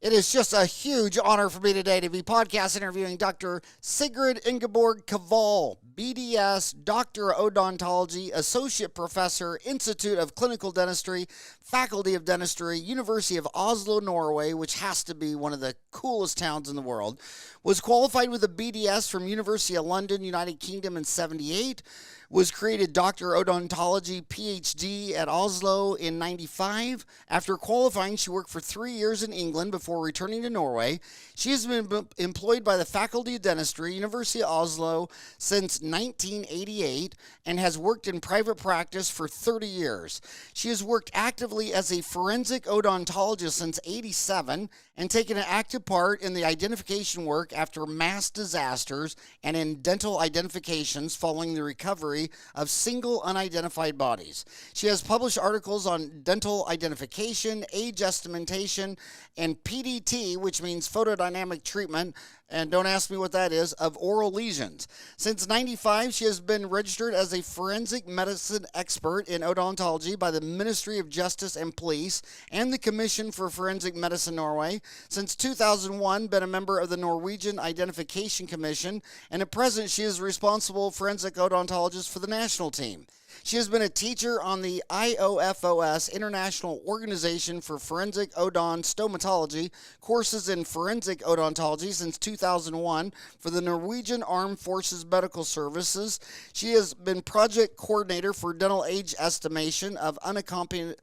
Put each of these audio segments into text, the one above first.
It is just a huge honor for me today to be podcast interviewing Dr. Sigrid Kvaal, BDS, Doctor of Odontology, Associate Professor, Institute of Clinical Dentistry, Faculty of Dentistry, University of Oslo, Norway, which has to be one of the coolest towns in the world, was qualified with a BDS from University of London, United Kingdom in 78, was created Doctor of Odontology, PhD at Oslo in 95. After qualifying, she worked for 3 years in England before returning to Norway. She has been employed by the Faculty of Dentistry, University of Oslo, since 1988 and has worked in private practice for 30 years. She has worked actively as a forensic odontologist since 87 and taken an active part in the identification work after mass disasters and in dental identifications following the recovery of single unidentified bodies. She has published articles on dental identification, age estimation, and PDT, which means photodynamic treatment, and don't ask me what that is, of oral lesions. Since 95, she has been registered as a forensic medicine expert in odontology by the Ministry of Justice and Police and the Commission for Forensic Medicine Norway. Since 2001, been a member of the Norwegian Identification Commission, and at present she is responsible forensic odontologist for the national team. She has been a teacher on the IOFOS, International Organization for Forensic Odon Stomatology, courses in forensic odontology since 2001 for the Norwegian Armed Forces Medical Services. She has been project coordinator for dental age estimation of unaccompanied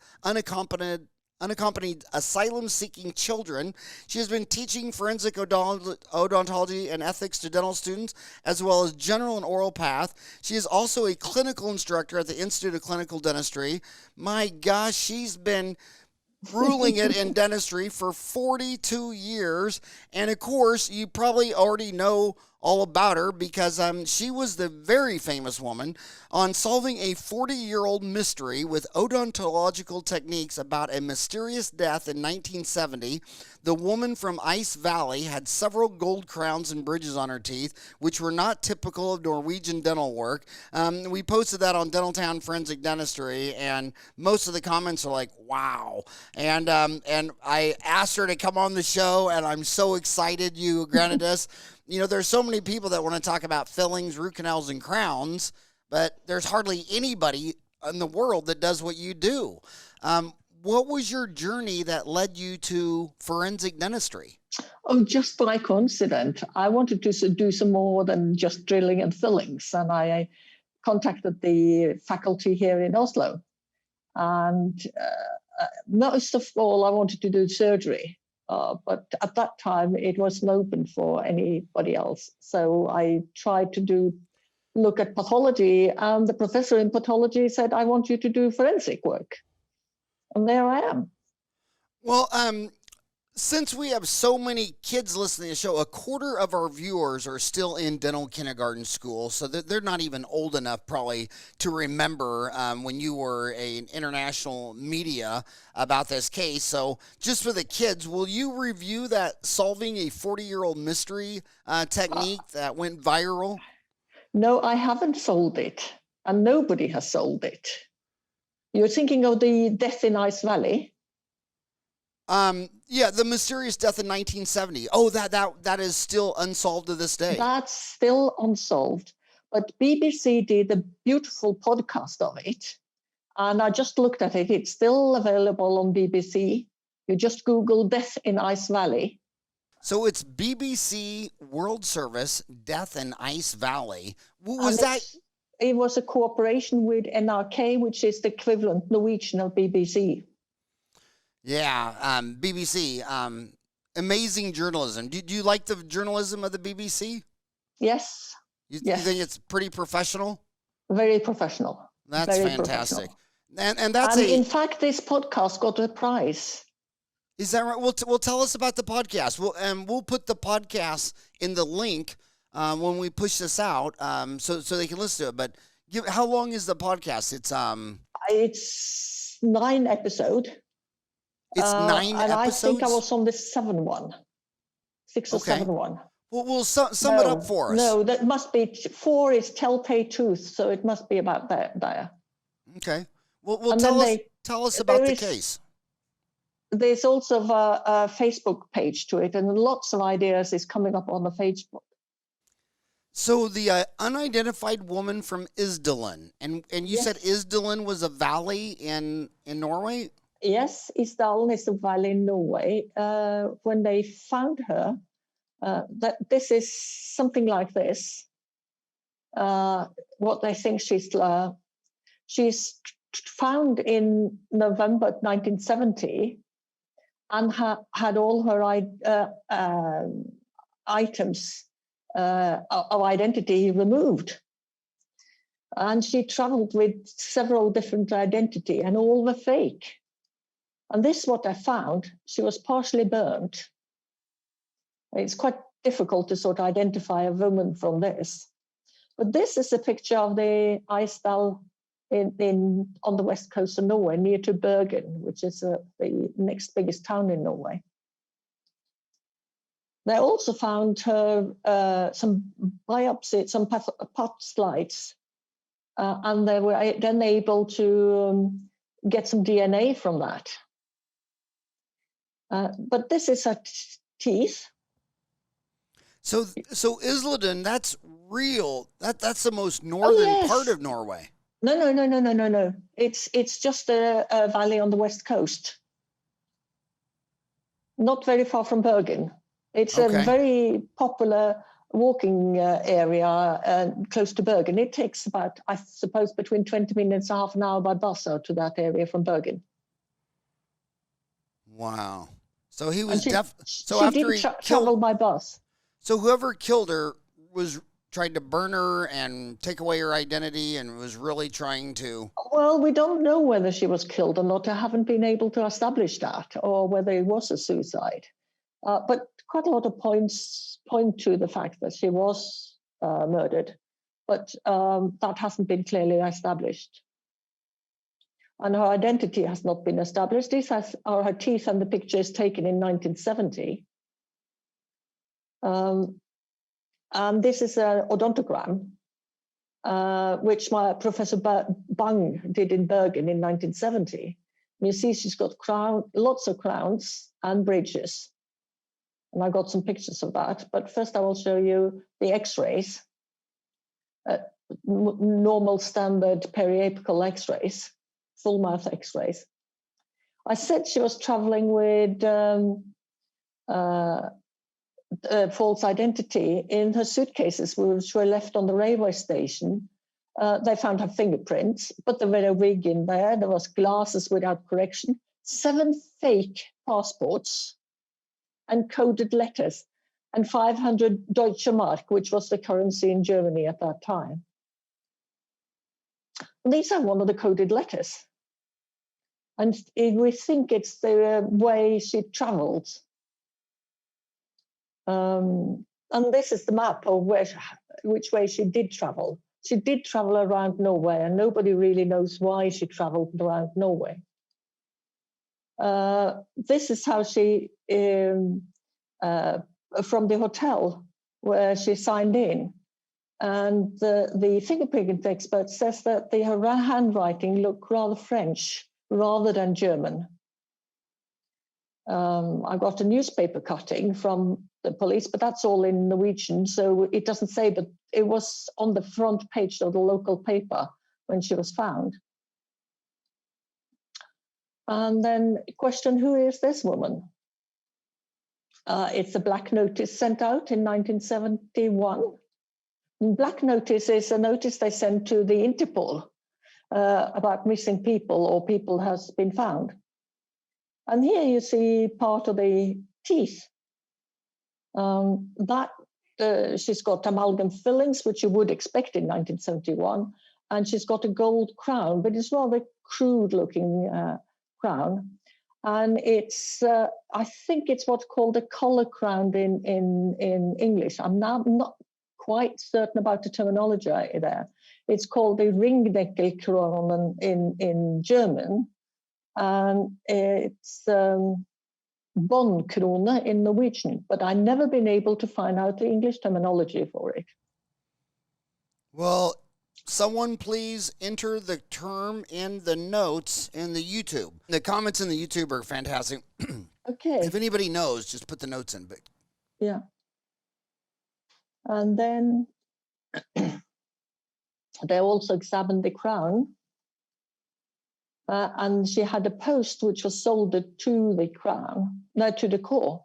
asylum-seeking children. She has been teaching forensic odontology and ethics to dental students, as well as general and oral path. She is also a clinical instructor at the Institute of Clinical Dentistry. My gosh, she's been ruling it in dentistry for 42 years. And of course, you probably already know all about her because she was the very famous woman on solving a 40-year-old mystery with odontological techniques about a mysterious death in 1970. The woman from Ice Valley had several gold crowns and bridges on her teeth, which were not typical of Norwegian dental work. We posted that on Dentaltown Forensic Dentistry, and most of the comments are like, wow. And I asked her to come on the show, and I'm so excited you granted us. You know, there's so many people that want to talk about fillings, root canals, and crowns, but there's hardly anybody in the world that does what you do. What was your journey that led you to forensic dentistry? Oh, just by coincidence. I wanted to do some more than just drilling and fillings, and I contacted the faculty here in Oslo. And most of all, I wanted to do surgery. But at that time, it wasn't open for anybody else. So I tried to look at pathology, and the professor in pathology said, I want you to do forensic work. And there I am. Well, since we have so many kids listening to the show, a quarter of our viewers are still in dental kindergarten school, so they're not even old enough probably to remember when you were in international media about this case. So just for the kids, will you review that solving a 40-year-old mystery technique that went viral? No, I haven't sold it, and nobody has sold it. You're thinking of the death in Ice Valley? Yeah, the mysterious death in 1970. Oh, that is still unsolved to this day. That's still unsolved. But BBC did a beautiful podcast of it. And I just looked at it. It's still available on BBC. You just Google Death in Ice Valley. So it's BBC World Service, Death in Ice Valley. It was a cooperation with NRK, which is the equivalent Norwegian of BBC. Yeah, BBC, amazing journalism. Do you like the journalism of the BBC? Yes. You think it's pretty professional? Very professional. That's very fantastic. And that's in fact, this podcast got a prize. Is that right? Well, tell us about the podcast. We'll put the podcast in the link when we push this out, so they can listen to it. But how long is the podcast? It's 9 episodes. It's 9 and episodes? I think I was on the 7th one. 6 or 7th one. Well, we'll sum it up for us. No, that must be 4 is Telltale Tooth, so it must be about there. Okay. Well, tell us about the case. there's also a Facebook page to it, and lots of ideas is coming up on the Facebook. So the unidentified woman from Isdalen, and you said Isdalen was a valley in Norway? Yes, Isdalen is a valley in Norway. When they found her, that this is something like this. What they think she's found in November 1970, and had all her items of identity removed. And she traveled with several different identity, and all were fake. And this is what I found. She was partially burnt. It's quite difficult to sort of identify a woman from this. But this is a picture of the Isdal on the west coast of Norway, near to Bergen, which is the next biggest town in Norway. They also found her some biopsy, some pot slides, and they were then able to get some DNA from that. But this is her teeth. So Isdalen, that's real. That's the most northern part of Norway. No. It's just a valley on the west coast, not very far from Bergen. It's a very popular walking area close to Bergen. It takes about, I suppose, between 20 minutes and half an hour by bus out to that area from Bergen. Wow. So he was travel by bus. So whoever killed her was tried to burn her and take away her identity, and was really trying to... Well, we don't know whether she was killed or not. I haven't been able to establish that, or whether it was a suicide. But quite a lot of points point to the fact that she was murdered, but that hasn't been clearly established. And her identity has not been established. These are her teeth, and the picture is taken in 1970. And this is an odontogram, which my Professor Bang did in Bergen in 1970. And you see she's got lots of crowns and bridges. And I got some pictures of that. But first I will show you the x-rays, normal standard periapical x-rays, full mouth x-rays. I said she was traveling with false identity in her suitcases, which were left on the railway station. They found her fingerprints, but there were a wig in there. There was glasses without correction, 7 fake passports and coded letters, and 500 Deutsche Mark, which was the currency in Germany at that time. And these are one of the coded letters. And we think it's the way she traveled. And this is the map of which way she did travel. She did travel around Norway, and nobody really knows why she traveled around Norway. This is how she, from the hotel where she signed in. And the fingerprint expert says that her handwriting looked rather French rather than German. I got a newspaper cutting from the police, but that's all in Norwegian, so it doesn't say, but it was on the front page of the local paper when she was found. And then question, who is this woman? It's a black notice sent out in 1971. And black notice is a notice they sent to the Interpol about missing people or people has been found. And here you see part of the teeth. She's got amalgam fillings, which you would expect in 1971, and she's got a gold crown, but it's rather crude-looking crown. And it's, I think it's what's called a collar crown in English. I'm now not quite certain about the terminology there. It's called the Ringdeckelkronen in German, and it's Båndkrone in Norwegian, but I've never been able to find out the English terminology for it. Well, Someone please enter the term in the notes in the YouTube. The comments in the YouTube are fantastic. Okay. If anybody knows, just put the notes in. But Yeah. And then they also examined the crown. And she had a post which was soldered to the crown, no, to the core.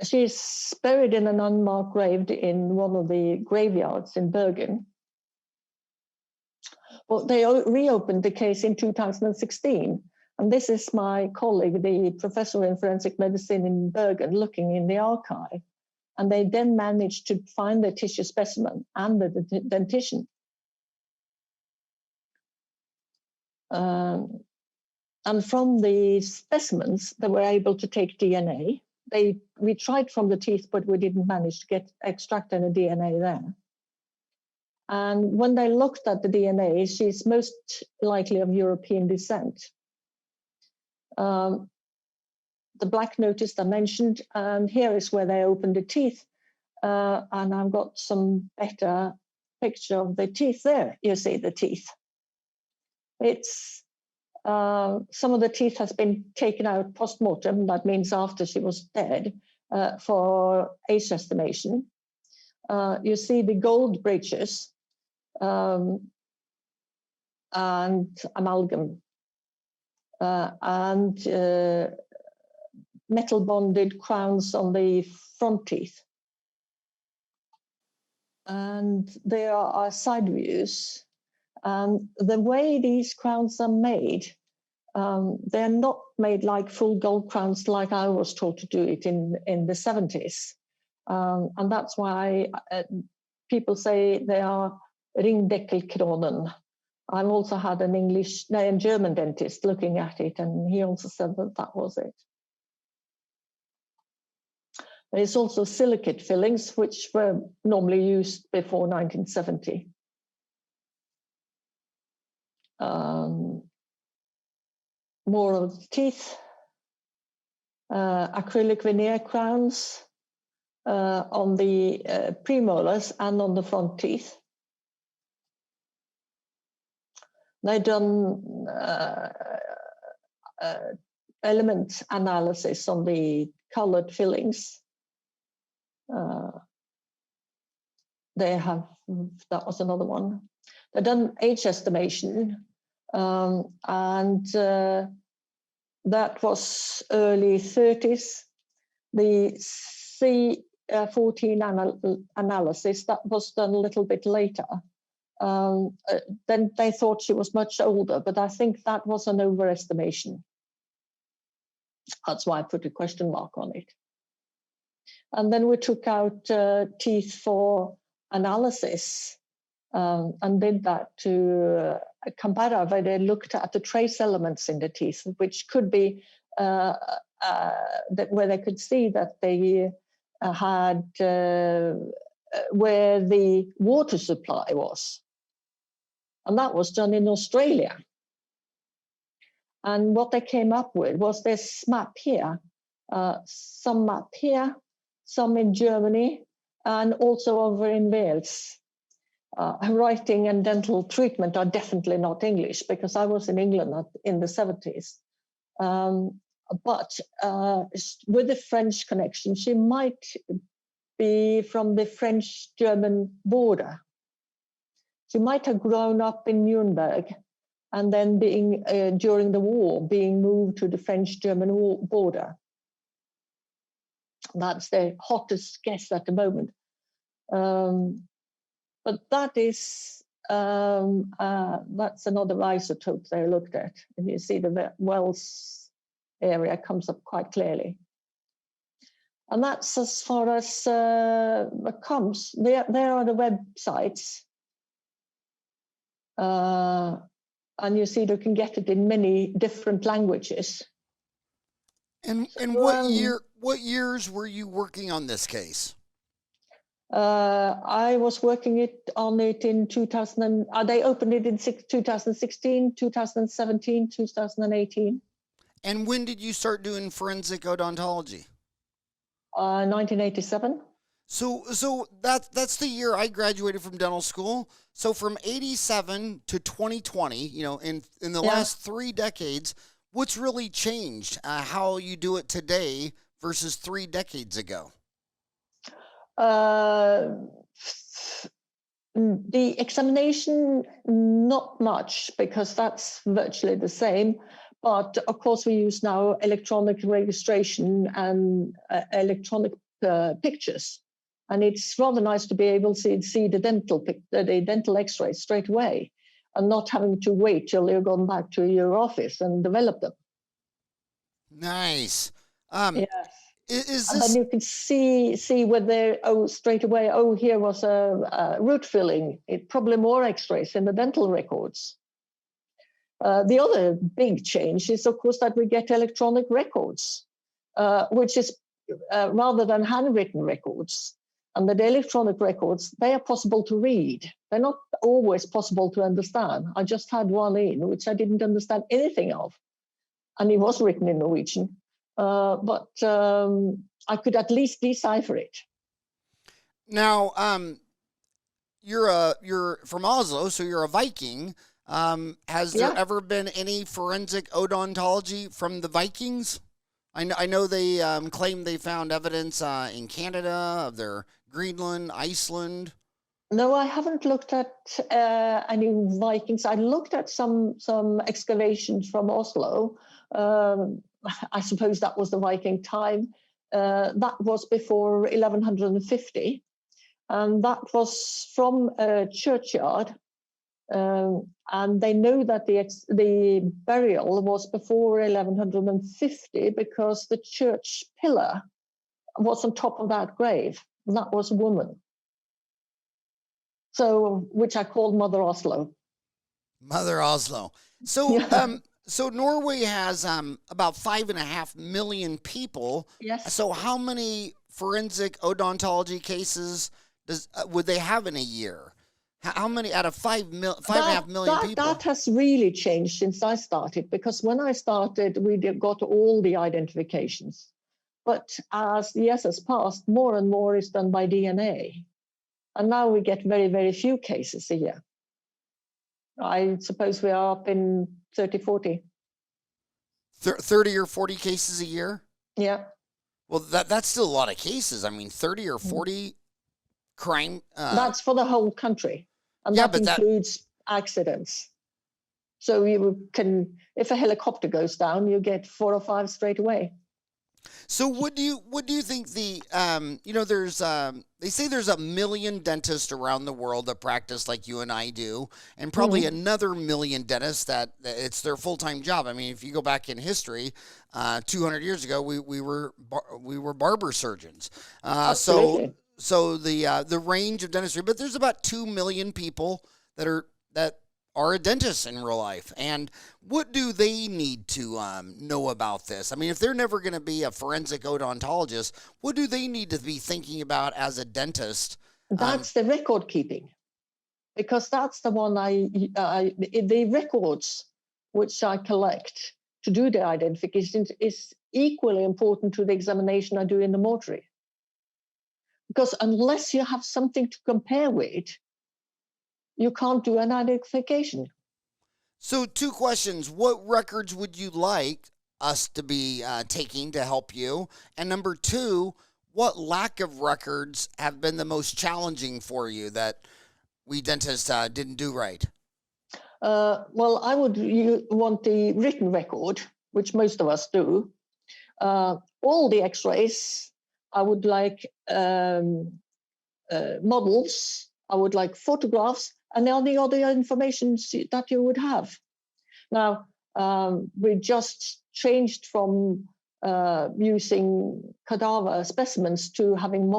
She's buried in an unmarked grave in one of the graveyards in Bergen. Well, they reopened the case in 2016. And this is my colleague, the professor in forensic medicine in Bergen, looking in the archive. And they then managed to find the tissue specimen and the dentition. And from the specimens, they were able to take DNA. We tried from the teeth, but we didn't manage to extract any DNA there. And when they looked at the DNA, she's most likely of European descent. The black notice I mentioned, and here is where they opened the teeth. And I've got some better picture of the teeth there. You see the teeth. It's some of the teeth has been taken out post-mortem. That means after she was dead for age estimation. You see the gold bridges and amalgam and metal bonded crowns on the front teeth. And there are side views. The way these crowns are made, they're not made like full gold crowns like I was taught to do it in the 70s. And that's why people say they are ringdeckelkronen. I've also had a German dentist looking at it, and he also said that that was it. There's also silicate fillings, which were normally used before 1970. More of the teeth, acrylic veneer crowns on the premolars and on the front teeth. They've done element analysis on the colored fillings. That was another one. They've done age estimation, and that was early 30s. The C14 analysis, that was done a little bit later. Then they thought she was much older, but I think that was an overestimation. That's why I put a question mark on it. And then we took out teeth for analysis and did that to compare where they looked at the trace elements in the teeth, which could be where they could see that they had where the water supply was. And that was done in Australia. And what they came up with was this map here, some map here, some in Germany, and also over in Wales. Writing and dental treatment are definitely not English, because I was in England in the 70s. But with the French connection, she might be from the French-German border. She might have grown up in Nuremberg and then being, during the war, being moved to the French-German border. That's the hottest guess at the moment. But that is, that's another isotope they looked at. And you see the Wells area comes up quite clearly. And that's as far as it comes. There are the websites. And you see you can get it in many different languages. And what years were you working on this case? I was working on it in 2000. They opened it in 2016, 2017, 2018. And when did you start doing forensic odontology? 1987. So that's the year I graduated from dental school. So from 87 to 2020, in the last 3 decades, what's really changed? How you do it today versus 3 decades ago? Uh, the examination, not much, because that's virtually the same. But of course, we use now electronic registration and electronic pictures. And it's rather nice to be able to see the dental x-ray straight away and not having to wait till you've gone back to your office and develop them. Nice. Yes. Is And this then you can see whether, straight away, here was a root filling. It probably more x-rays in the dental records. The other big change is, of course, that we get electronic records, which is rather than handwritten records. And the electronic records, they are possible to read. They're not always possible to understand. I just had one in, which I didn't understand anything of. And it was written in Norwegian. But I could at least decipher it. now? You're from Oslo, so you're a Viking. Has there ever been any forensic odontology from the Vikings? I know they claim they found evidence in Canada, of their Greenland, Iceland. No, I haven't looked at any Vikings. I looked at some excavations from Oslo. I suppose that was the Viking time. That was before 1150. And that was from a churchyard. And they know that the burial was before 1150 because the church pillar was on top of that grave. And that was a woman. So, which I called Mother Oslo. Mother Oslo. So, so Norway has about 5.5 million people. Yes. So, how many forensic odontology cases would they have in a year? How many out of 5.5 million people? That has really changed since I started, because when I started, we got all the identifications. But as the years has passed, more and more is done by DNA. And now we get very, very few cases a year. I suppose we are up in 30, 40. 30 or 40 cases a year? Yeah. Well, that's still a lot of cases. I mean, 30 or 40 crime. That's for the whole country. And that includes accidents. So you can, if a helicopter goes down, you get 4 or 5 straight away. So what do you think there's they say there's 1 million dentists around the world that practice like you and I do, and probably another 1 million dentists that it's their full-time job. I mean, if you go back in history, 200 years ago, we were barber surgeons. So the range of dentistry, but there's about 2 million people that are a dentist in real life. And what do they need to know about this? I mean, if they're never going to be a forensic odontologist, what do they need to be thinking about as a dentist? That's the record keeping, because that's the one the records which I collect to do the identification is equally important to the examination I do in the mortuary. Because unless you have something to compare with, you can't do an identification. So 2 questions. What records would you like us to be taking to help you? And number 2, what lack of records have been the most challenging for you that we dentists didn't do right? Well, I would want the written record, which most of us do. All the x-rays, I would like models, I would like photographs, and all the other information that you would have. Now, we just changed from using cadaver specimens to having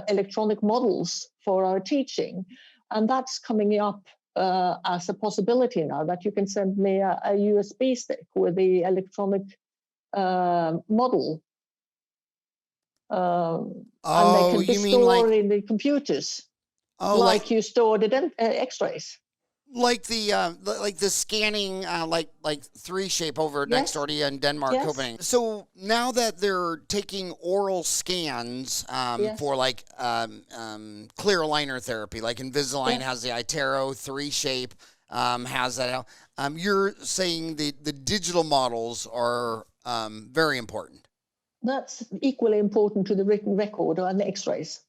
electronic models for our teaching. And that's coming up as a possibility now, that you can send me a USB stick with the electronic model. And they can be stored in the computers, like you store the x-rays. Like the scanning, like 3Shape over next door to you in Denmark, Yes. Copenhagen. So now that they're taking oral scans Yes. for like clear aligner therapy, like Invisalign has the iTero, 3Shape has that. You're saying the digital models are very important. That's equally important to the written record and the X-rays.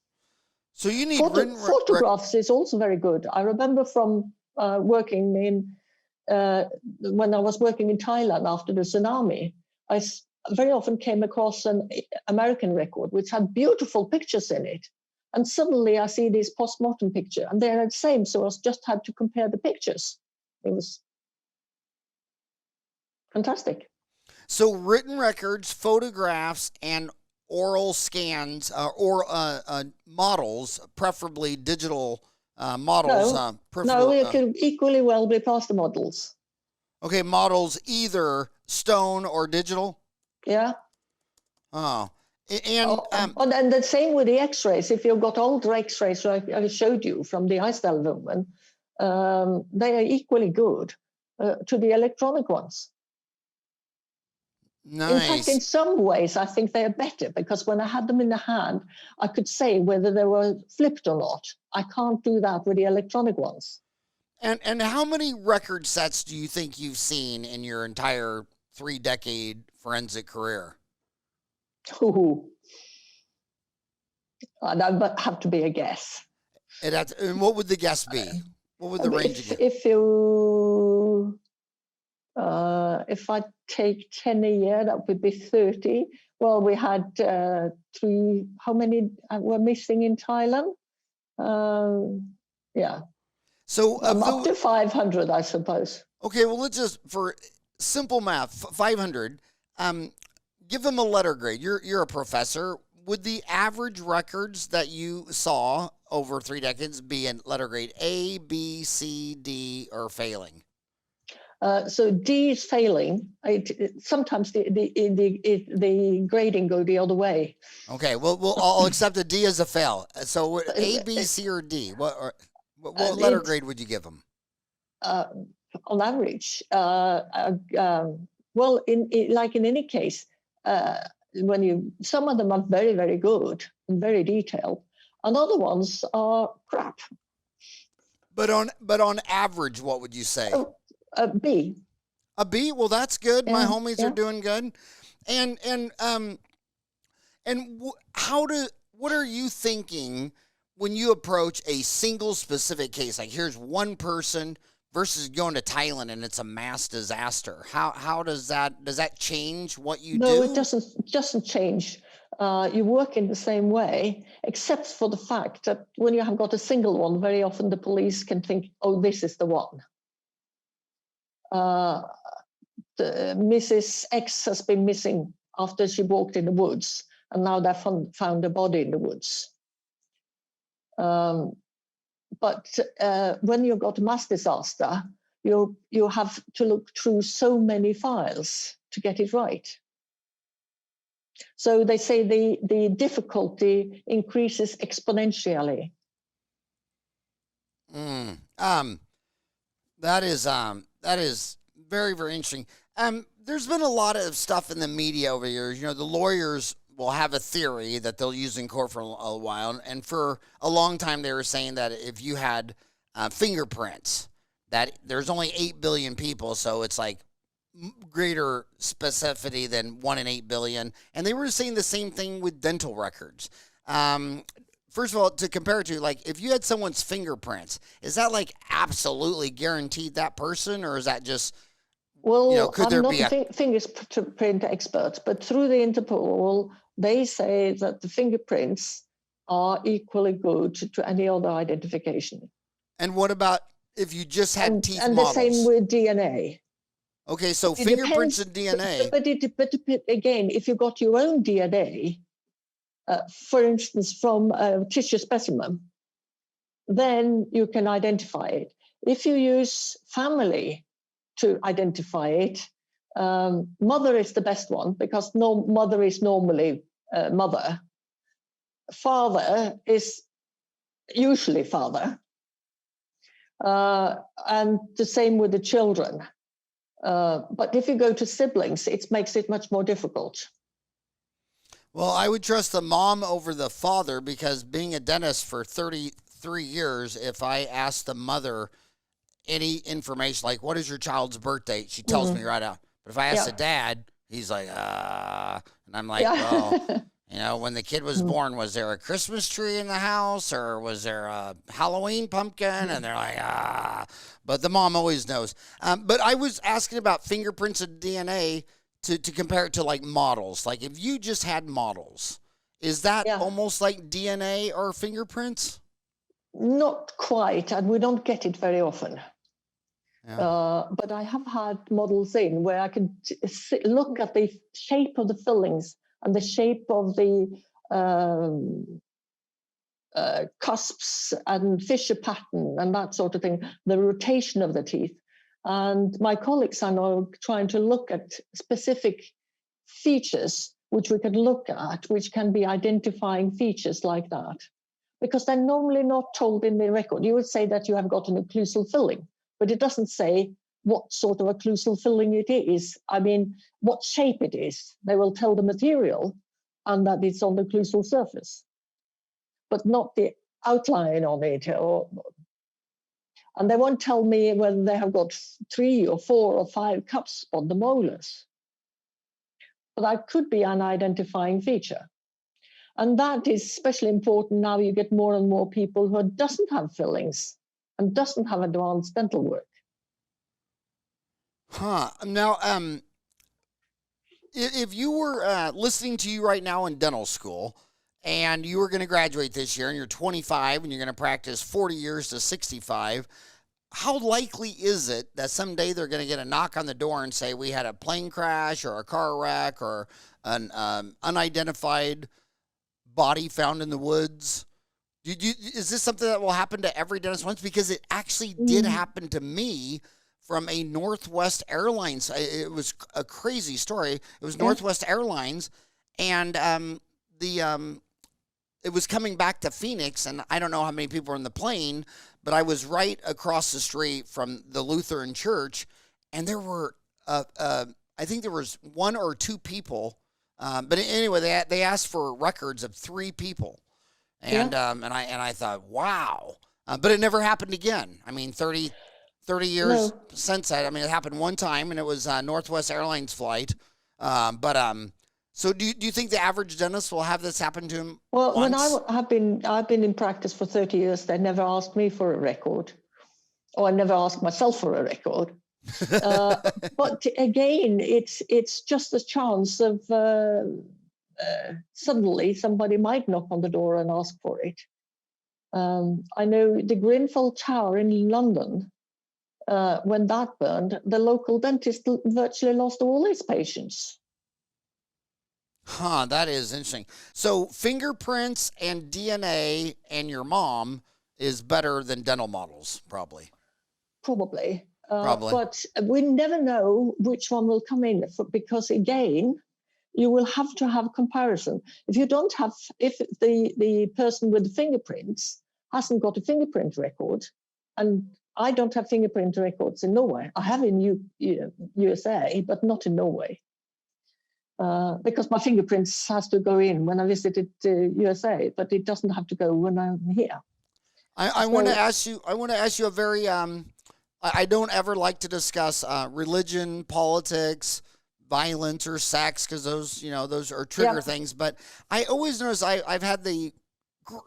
So you need photographs is also very good. I remember from working when I was working in Thailand after the tsunami, I very often came across an American record which had beautiful pictures in it. And suddenly I see this post-mortem picture and they're the same. So I just had to compare the pictures. It was fantastic. So written records, photographs, and oral scans or models, preferably digital models. No, it could equally well be plaster models. Okay, models either stone or digital? Yeah. Oh. And the same with the X-rays. If you've got older X-rays, like I showed you from the Eisdal woman, they are equally good to the electronic ones. Nice. In fact, in some ways, I think they are better because when I had them in the hand, I could say whether they were flipped or not. I can't do that with the electronic ones. And how many record sets do you think you've seen in your entire 3-decade forensic career? Ooh. That would have to be a guess. And what would the guess be? What would the range be? If I take 10 a year, that would be 30. Well, we had 3. How many were missing in Thailand? Yeah. So up to 500, I suppose. Okay, well, let's just, for simple math, 500. Give them a letter grade. You're a professor. Would the average records that you saw over 3 decades be in letter grade A, B, C, D, or failing? So D is failing. Sometimes the grading go the other way. Okay, well, I'll accept a D as a fail. So A, B, C, or D? What letter grade would you give them? On average, well, like in any case, some of them are very, very good and very detailed, and other ones are crap. But on average, what would you say? A B. A B? Well, that's good. Yeah, My homies are doing good. What are you thinking when you approach a single specific case? Like, here's one person versus going to Thailand and it's a mass disaster. How does that change what you do? No, it doesn't change. You work in the same way, except for the fact that when you have got a single one, very often the police can think, oh, this is the one. Mrs. X has been missing after she walked in the woods, and now they found a body in the woods. But when you've got a mass disaster, you have to look through so many files to get it right. So they say the difficulty increases exponentially. That is very, very interesting. There's been a lot of stuff in the media over the years. You know, the lawyers will have a theory that they'll use in court for a while, and for a long time they were saying that if you had fingerprints, that there's only 8 billion people, so it's like greater specificity than 1 in 8 billion. And they were saying the same thing with dental records. First of all, to compare it to, like, if you had someone's fingerprints, is that like absolutely guaranteed that person, or is that just, well, you know, could there be a fingerprint expert, but through the Interpol, they say that the fingerprints are equally good to any other identification. And what about if you just had teeth and models? The same with DNA. Okay, so fingerprints and DNA. But again, if you got your own DNA, for instance, from a tissue specimen, then you can identify it. If you use family to identify it, mother is the best one, because mother is normally mother. Father is usually father. And the same with the children. But if you go to siblings, it makes it much more difficult. Well, I would trust the mom over the father, because being a dentist for 33 years, if I ask the mother any information, like what is your child's birth date, she tells me right out. But if I ask the dad, he's like, and I'm like, well, you know, when the kid was born, was there a Christmas tree in the house, or was there a Halloween pumpkin? And they're like, but the mom always knows. But I was asking about fingerprints of DNA to compare it to like models. Like if you just had models, is that almost like DNA or fingerprints? Not quite, and we don't get it very often. But I have had models in where I can look at the shape of the fillings and the shape of the cusps and fissure pattern and that sort of thing, the rotation of the teeth. And my colleagues are now trying to look at specific features which we can look at, which can be identifying features like that, because they're normally not told in the record. You would say that you have got an occlusal filling, but it doesn't say what sort of occlusal filling it is. I mean, what shape it is. They will tell the material and that it's on the occlusal surface, but not the outline on it. And they won't tell me whether they have got 3 or 4 or 5 cups on the molars. But that could be an identifying feature. And that is especially important now. You get more and more people who doesn't have fillings and doesn't have advanced dental work. Now, if you were listening to you right now in dental school, and you were going to graduate this year, and you're 25, and you're going to practice 40 years to 65, how likely is it that someday they're going to get a knock on the door and say, we had a plane crash or a car wreck or an unidentified body found in the woods? Is this something that will happen to every dentist once? Because it actually did happen to me from a Northwest Airlines. It was a crazy story. It was Northwest Airlines, and it was coming back to Phoenix, and I don't know how many people were in the plane, but I was right across the street from the Lutheran church, and there were, I think there was 1 or 2 people, but anyway, they asked for records of 3 people, and I thought, wow, but it never happened again. I mean, 30 years since that. I mean, it happened one time, and it was a Northwest Airlines flight, So do you think the average dentist will have this happen to him? Well, once? when I've been in practice for 30 years, they never asked me for a record, or I never asked myself for a record. But again, it's just a chance of suddenly somebody might knock on the door and ask for it. I know the Grenfell Tower in London, when that burned, the local dentist virtually lost all his patients. That is interesting. So fingerprints and DNA and your mom is better than dental models, probably. Probably. But we never know which one will come in, because again, you will have to have comparison. If the person with the fingerprints hasn't got a fingerprint record, and I don't have fingerprint records in Norway. I have in USA, but not in Norway. Because my fingerprints has to go in when I visited USA, but it doesn't have to go when I'm here. I want to ask you a very I don't ever like to discuss religion, politics, violence, or sex, because those are trigger things. But I always notice I've had the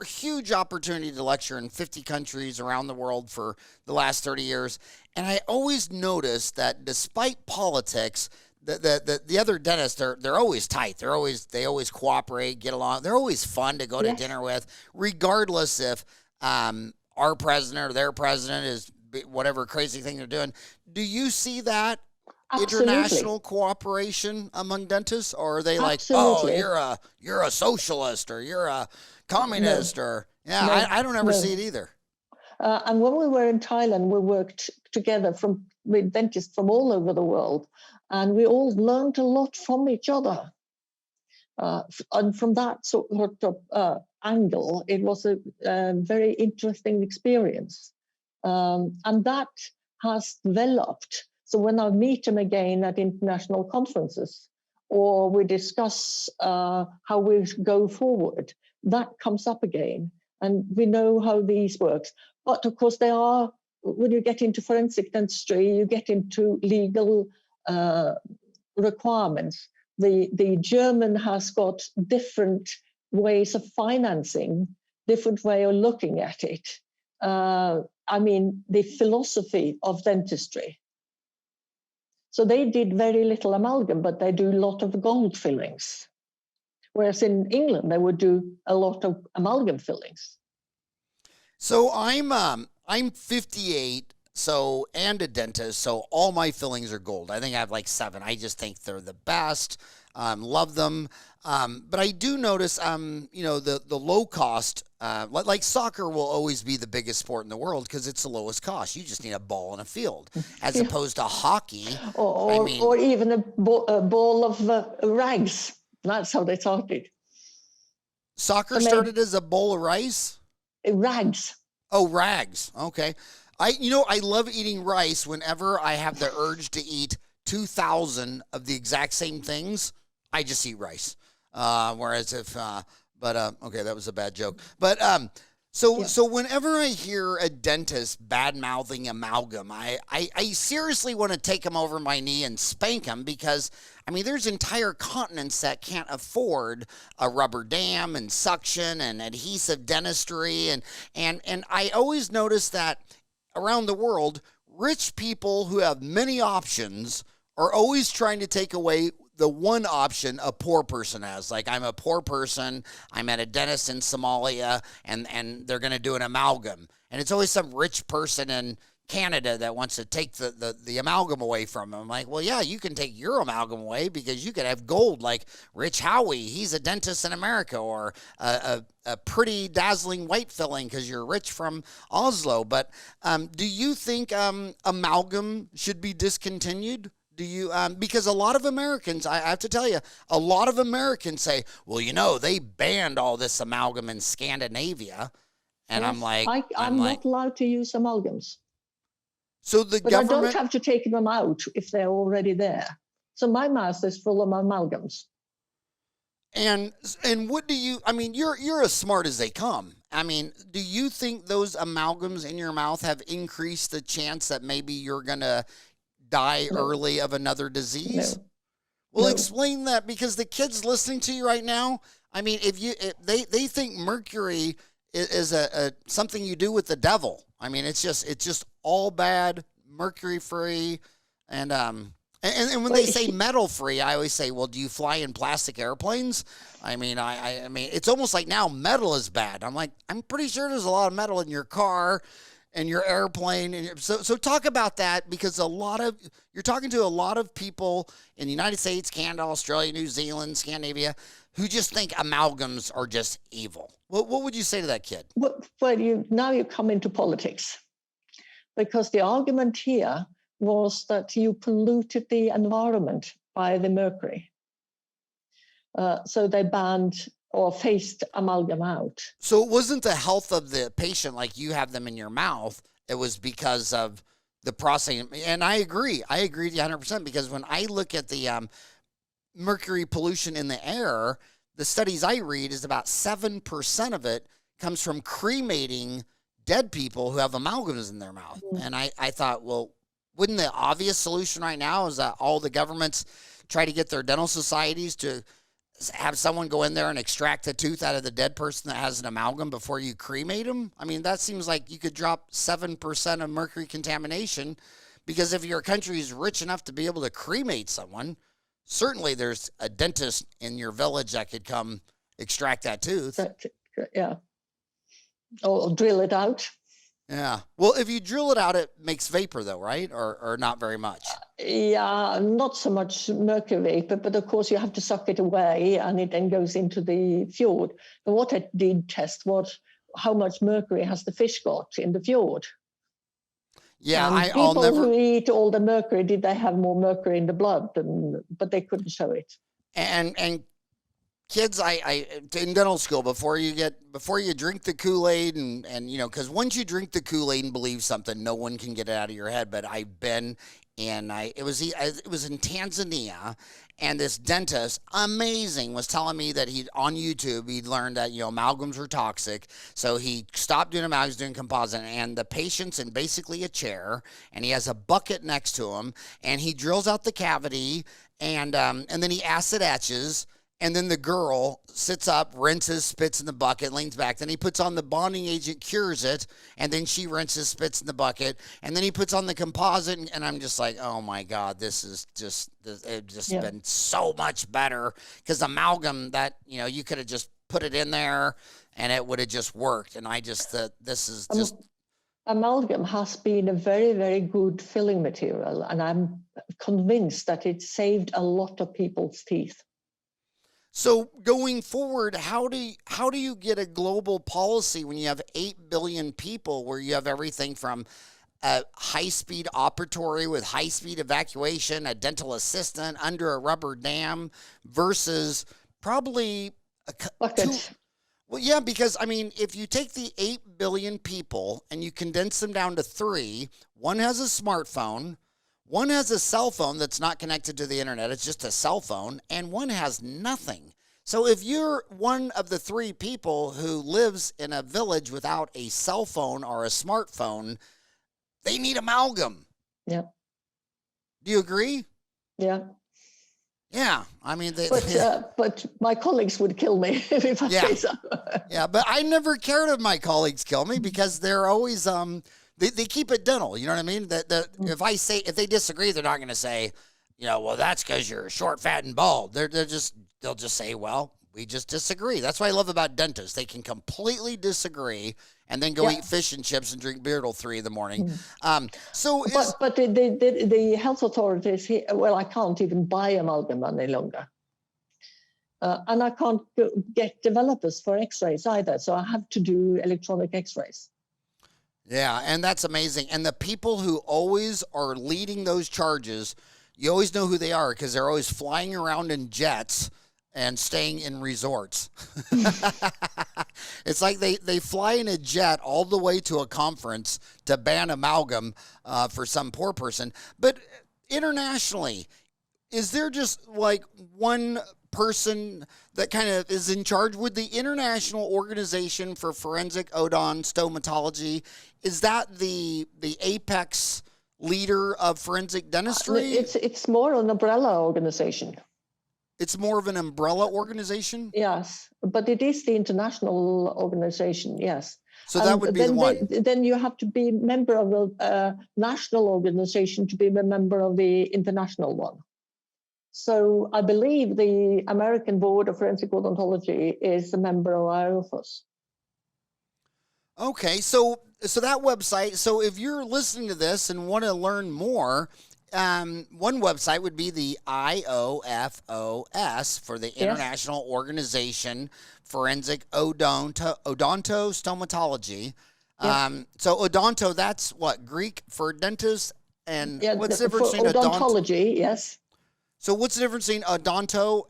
huge opportunity to lecture in 50 countries around the world for the last 30 years, and I always notice that despite politics, the other dentists, they're always tight. They always cooperate, get along. They're always fun to go to dinner with, regardless if our president or their president is whatever crazy thing they're doing. Do you see that international cooperation among dentists, or are they like, oh, you're a socialist, or you're a communist, or I don't ever see it either. And when we were in Thailand, we worked together with dentists from all over the world. And we all learned a lot from each other. And from that sort of angle, it was a very interesting experience. And that has developed. So when I meet them again at international conferences, or we discuss how we go forward, that comes up again. And we know how these works. But of course, they are, when you get into forensic dentistry, you get into legal requirements. The German has got different ways of financing, different way of looking at it. I mean, the philosophy of dentistry. So they did very little amalgam, but they do a lot of gold fillings. Whereas in England, they would do a lot of amalgam fillings. So I'm 58, and a dentist, so all my fillings are gold. I think I have like 7. I just think they're the best. Love them. But I do notice, the low cost, like soccer will always be the biggest sport in the world because it's the lowest cost. You just need a ball and a field, as opposed to hockey. Or even a ball of rags. That's how they started. Soccer started as a bowl of rice? Rags. Oh, rags. Okay. I love eating rice whenever I have the urge to eat 2,000 of the exact same things. I just eat rice. Whereas if, okay, that was a bad joke. But, so whenever I hear a dentist bad-mouthing amalgam, I seriously want to take him over my knee and spank him because, I mean, there's entire continents that can't afford a rubber dam and suction and adhesive dentistry. And I always notice that around the world, rich people who have many options are always trying to take away the one option a poor person has. Like, I'm a poor person, I'm at a dentist in Somalia, and they're going to do an amalgam. And it's always some rich person in Canada that wants to take the amalgam away from them. I'm like, well, yeah, you can take your amalgam away because you could have gold like Rich Howie. He's a dentist in America, or a pretty dazzling white filling because you're rich from Oslo. But do you think amalgam should be discontinued? Do you, because a lot of Americans, I have to tell you, a lot of Americans say, well, they banned all this amalgam in Scandinavia. And yes, I'm like, I'm not allowed to use amalgams. So but government, I don't have to take them out if they're already there. So my mouth is full of amalgams. And what do you, I mean, you're as smart as they come. I mean, do you think those amalgams in your mouth have increased the chance that maybe you're going to die early of another disease? Well, explain that, because the kids listening to you right now, I mean, if they think mercury is a something you do with the devil. I mean, it's just all bad, mercury free, and when they say metal free, I always say, well, do you fly in plastic airplanes? I mean, I mean, it's almost like now metal is bad. I'm like, I'm pretty sure there's a lot of metal in your car and your airplane. And so talk about that, because you're talking to a lot of people in the United States, Canada, Australia, New Zealand, Scandinavia, who just think amalgams are just evil. What would you say to that kid? Well, now you come into politics, because the argument here was that you polluted the environment by the mercury. So they banned or phased amalgam out. So it wasn't the health of the patient, like you have them in your mouth. It was because of the processing. And I agree with you 100%, because when I look at the mercury pollution in the air, the studies I read is about 7% of it comes from cremating dead people who have amalgams in their mouth. Mm-hmm. And I thought, well, wouldn't the obvious solution right now is that all the governments try to get their dental societies to have someone go in there and extract the tooth out of the dead person that has an amalgam before you cremate them? I mean, that seems like you could drop 7% of mercury contamination, because if your country is rich enough to be able to cremate someone, certainly there's a dentist in your village that could come extract that tooth. Yeah. Or drill it out. Yeah. Well, if you drill it out, it makes vapor though, right? Or not very much? Yeah, not so much mercury vapor, but of course you have to suck it away and it then goes into the fjord. But what I did test was how much mercury has the fish got in the fjord. Yeah, people who eat all the mercury, did they have more mercury in the blood? But they couldn't show it. And kids, I in dental school, before you drink the Kool-Aid and because once you drink the Kool-Aid and believe something, no one can get it out of your head. But I've been it was in Tanzania, and this dentist, amazing, was telling me that on YouTube he'd learned that amalgams were toxic, so he stopped doing amalgams, doing composite, and the patient's in basically a chair, and he has a bucket next to him, and he drills out the cavity, and then he acid etches. And then the girl sits up, rinses, spits in the bucket, leans back. Then he puts on the bonding agent, cures it, and then she rinses, spits in the bucket. And then he puts on the composite, and I'm just like, oh my God, it's just been so much better. Because amalgam, that, you could have just put it in there, and it would have just worked. And I just, this is just... Amalgam has been a very, very good filling material, and I'm convinced that it saved a lot of people's teeth. So going forward, how do you get a global policy when you have 8 billion people, where you have everything from a high-speed operatory with high-speed evacuation, a dental assistant under a rubber dam, versus probably well, yeah, because, I mean, if you take the 8 billion people and you condense them down to 3, one has a smartphone, one has a cell phone that's not connected to the internet, it's just a cell phone, and one has nothing. So if you're one of the 3 people who lives in a village without a cell phone or a smartphone, they need amalgam. Yeah. Do you agree? Yeah. Yeah, I mean, but my colleagues would kill me if I say so. Yeah, but I never cared if my colleagues kill me, because they're always they keep it dental. You know what I mean? If they disagree, they're not going to say, well, that's because you're short, fat, and bald. They'll just say, well, we just disagree. That's what I love about dentists. They can completely disagree and then go eat fish and chips and drink beer till 3 a.m. But the health authorities here, well, I can't even buy amalgam any longer. And I can't get developers for x-rays either. So I have to do electronic x-rays. Yeah, and that's amazing. And the people who always are leading those charges, you always know who they are, because they're always flying around in jets and staying in resorts. It's like they fly in a jet all the way to a conference to ban amalgam for some poor person. But internationally, is there just like one person that kind of is in charge? With the International Organization for Forensic Odon Stomatology, is that the apex leader of forensic dentistry? It's more an umbrella organization. It's more of an umbrella organization? Yes, but it is the international organization, yes. So that would be the one. Then you have to be a member of a national organization to be a member of the international one. So I believe the American Board of Forensic Odontology is a member of IOFOS. Okay, so that website, so if you're listening to this and want to learn more, one website would be the IOFOS for the International Organization Forensic Odontostomatology. So odonto, that's what, Greek for dentist? And what's the difference between odontology? Yes. So what's the difference between odontology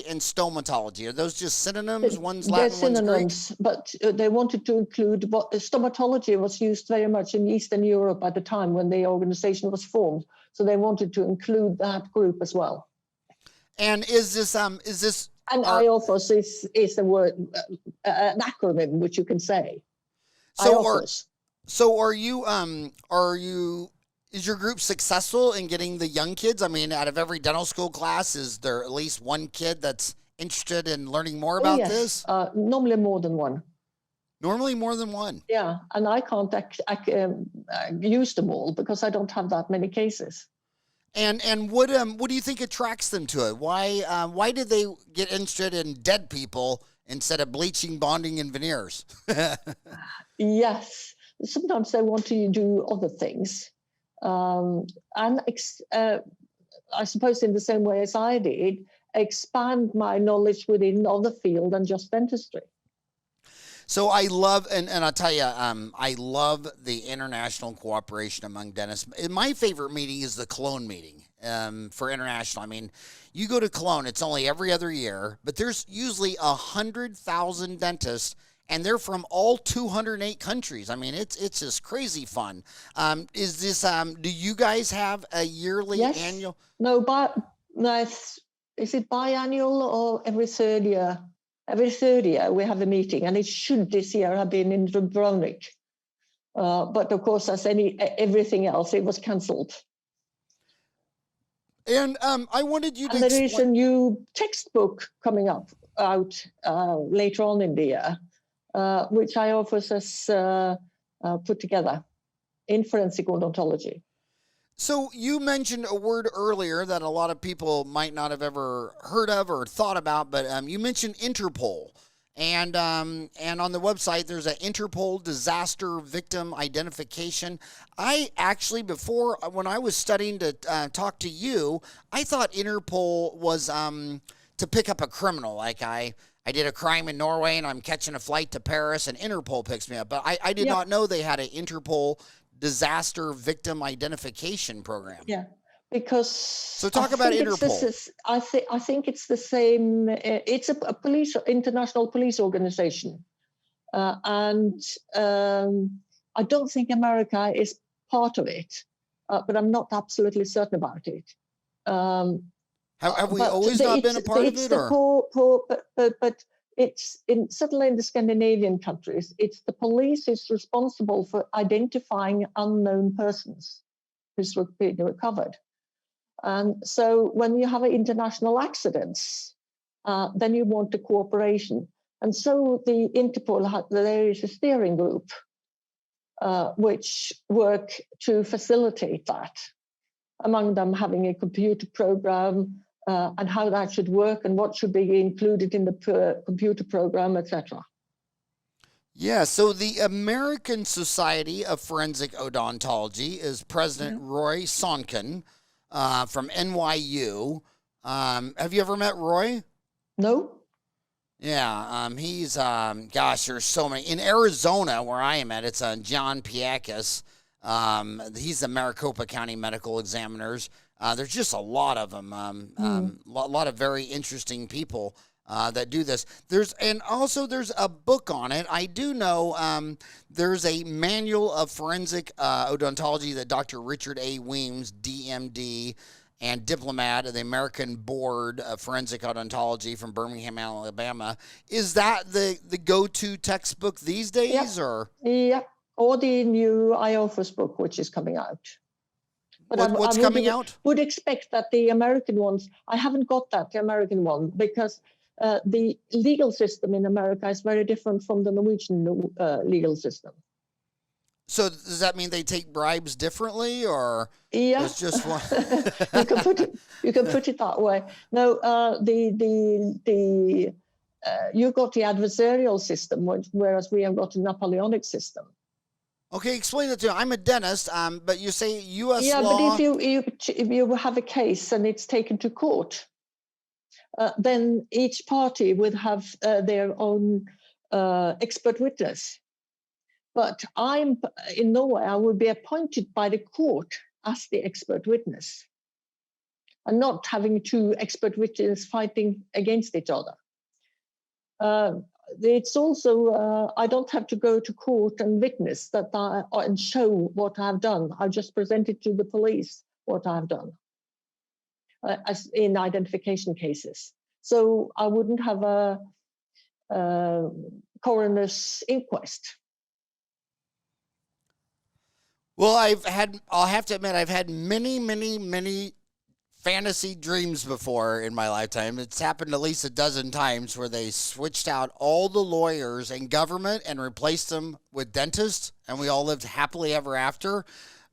and stomatology? Are those just synonyms? One's Latin, one's Greek? They're synonyms, but they wanted to include stomatology was used very much in Eastern Europe at the time when the organization was formed. So they wanted to include that group as well. And is this And IOFOS is the word, an acronym, which you can say. So are you is your group successful in getting the young kids? I mean, out of every dental school class, is there at least one kid that's interested in learning more about this? Normally more than one. Normally more than one? Yeah, and I can't use them all because I don't have that many cases. And what do you think attracts them to it? Why did they get interested in dead people instead of bleaching, bonding, and veneers? Yes, sometimes they want to do other things. And I suppose in the same way as I did, expand my knowledge within other field than just dentistry. So I love, and I'll tell you, I love the international cooperation among dentists. My favorite meeting is the Cologne meeting. for international. I mean, you go to Cologne, it's only every other year, but there's usually 100,000 dentists, and they're from all 208 countries. I mean, it's just crazy fun. Is this? Do you guys have a yearly annual? No, is it biannual or every third year? Every third year we have a meeting, and it should this year have been in Dubrovnik. But of course, as everything else, it was cancelled. And I wanted you to. And there is a new textbook coming out later on in the year, which I offers us put together in forensic odontology. So you mentioned a word earlier that a lot of people might not have ever heard of or thought about, but you mentioned Interpol. And on the website, there's an Interpol disaster victim identification. I actually, before, when I was studying to talk to you, I thought Interpol was to pick up a criminal. Like I did a crime in Norway and I'm catching a flight to Paris and Interpol picks me up. But I did not know they had an Interpol disaster victim identification program. Yeah. Because so talk about Interpol. I think it's the same. It's a international police organization, and I don't think America is part of it, but I'm not absolutely certain about it. Have we always not been a part of it? But it's certainly in the Scandinavian countries. It's the police is responsible for identifying unknown persons who's been recovered. And so when you have international accidents, then you want the cooperation. And so the Interpol, there is a steering group which work to facilitate that, among them having a computer program and how that should work and what should be included in the computer program, etc. Yeah, so the American Society of Forensic Odontology is President Roy Sonkin. From NYU. Have you ever met Roy? No. Yeah, he's, gosh, there's so many. In Arizona, where I am at, it's John Piakis. He's the Maricopa County Medical Examiners. There's just a lot of them, a lot of very interesting people that do this. There's a book on it. I do know there's a manual of forensic odontology that Dr. Richard A. Weems, DMD, and diplomat of the American Board of Forensic Odontology from Birmingham, Alabama. Is that the go-to textbook these days? Or or the new IOFOS book, which is coming out. But what's coming out? Would expect that the American ones, I haven't got the American one, because the legal system in America is very different from the Norwegian legal system. So does that mean they take bribes differently, or it's just one? you can put it that way. No, you got the adversarial system, whereas we have got a Napoleonic system. Okay, explain that to me. I'm a dentist, but you say U.S. law. Yeah, but if you have a case and it's taken to court, then each party would have their own expert witness. But in Norway, I would be appointed by the court as the expert witness, and not having two expert witnesses fighting against each other. It's also, I don't have to go to court and witness and show what I've done. I just present it to the police what I've done. As in identification cases. So I wouldn't have a coroner's inquest. Well, I'll have to admit, I've had many, many, many fantasy dreams before in my lifetime. It's happened at least a dozen times where they switched out all the lawyers in government and replaced them with dentists, and we all lived happily ever after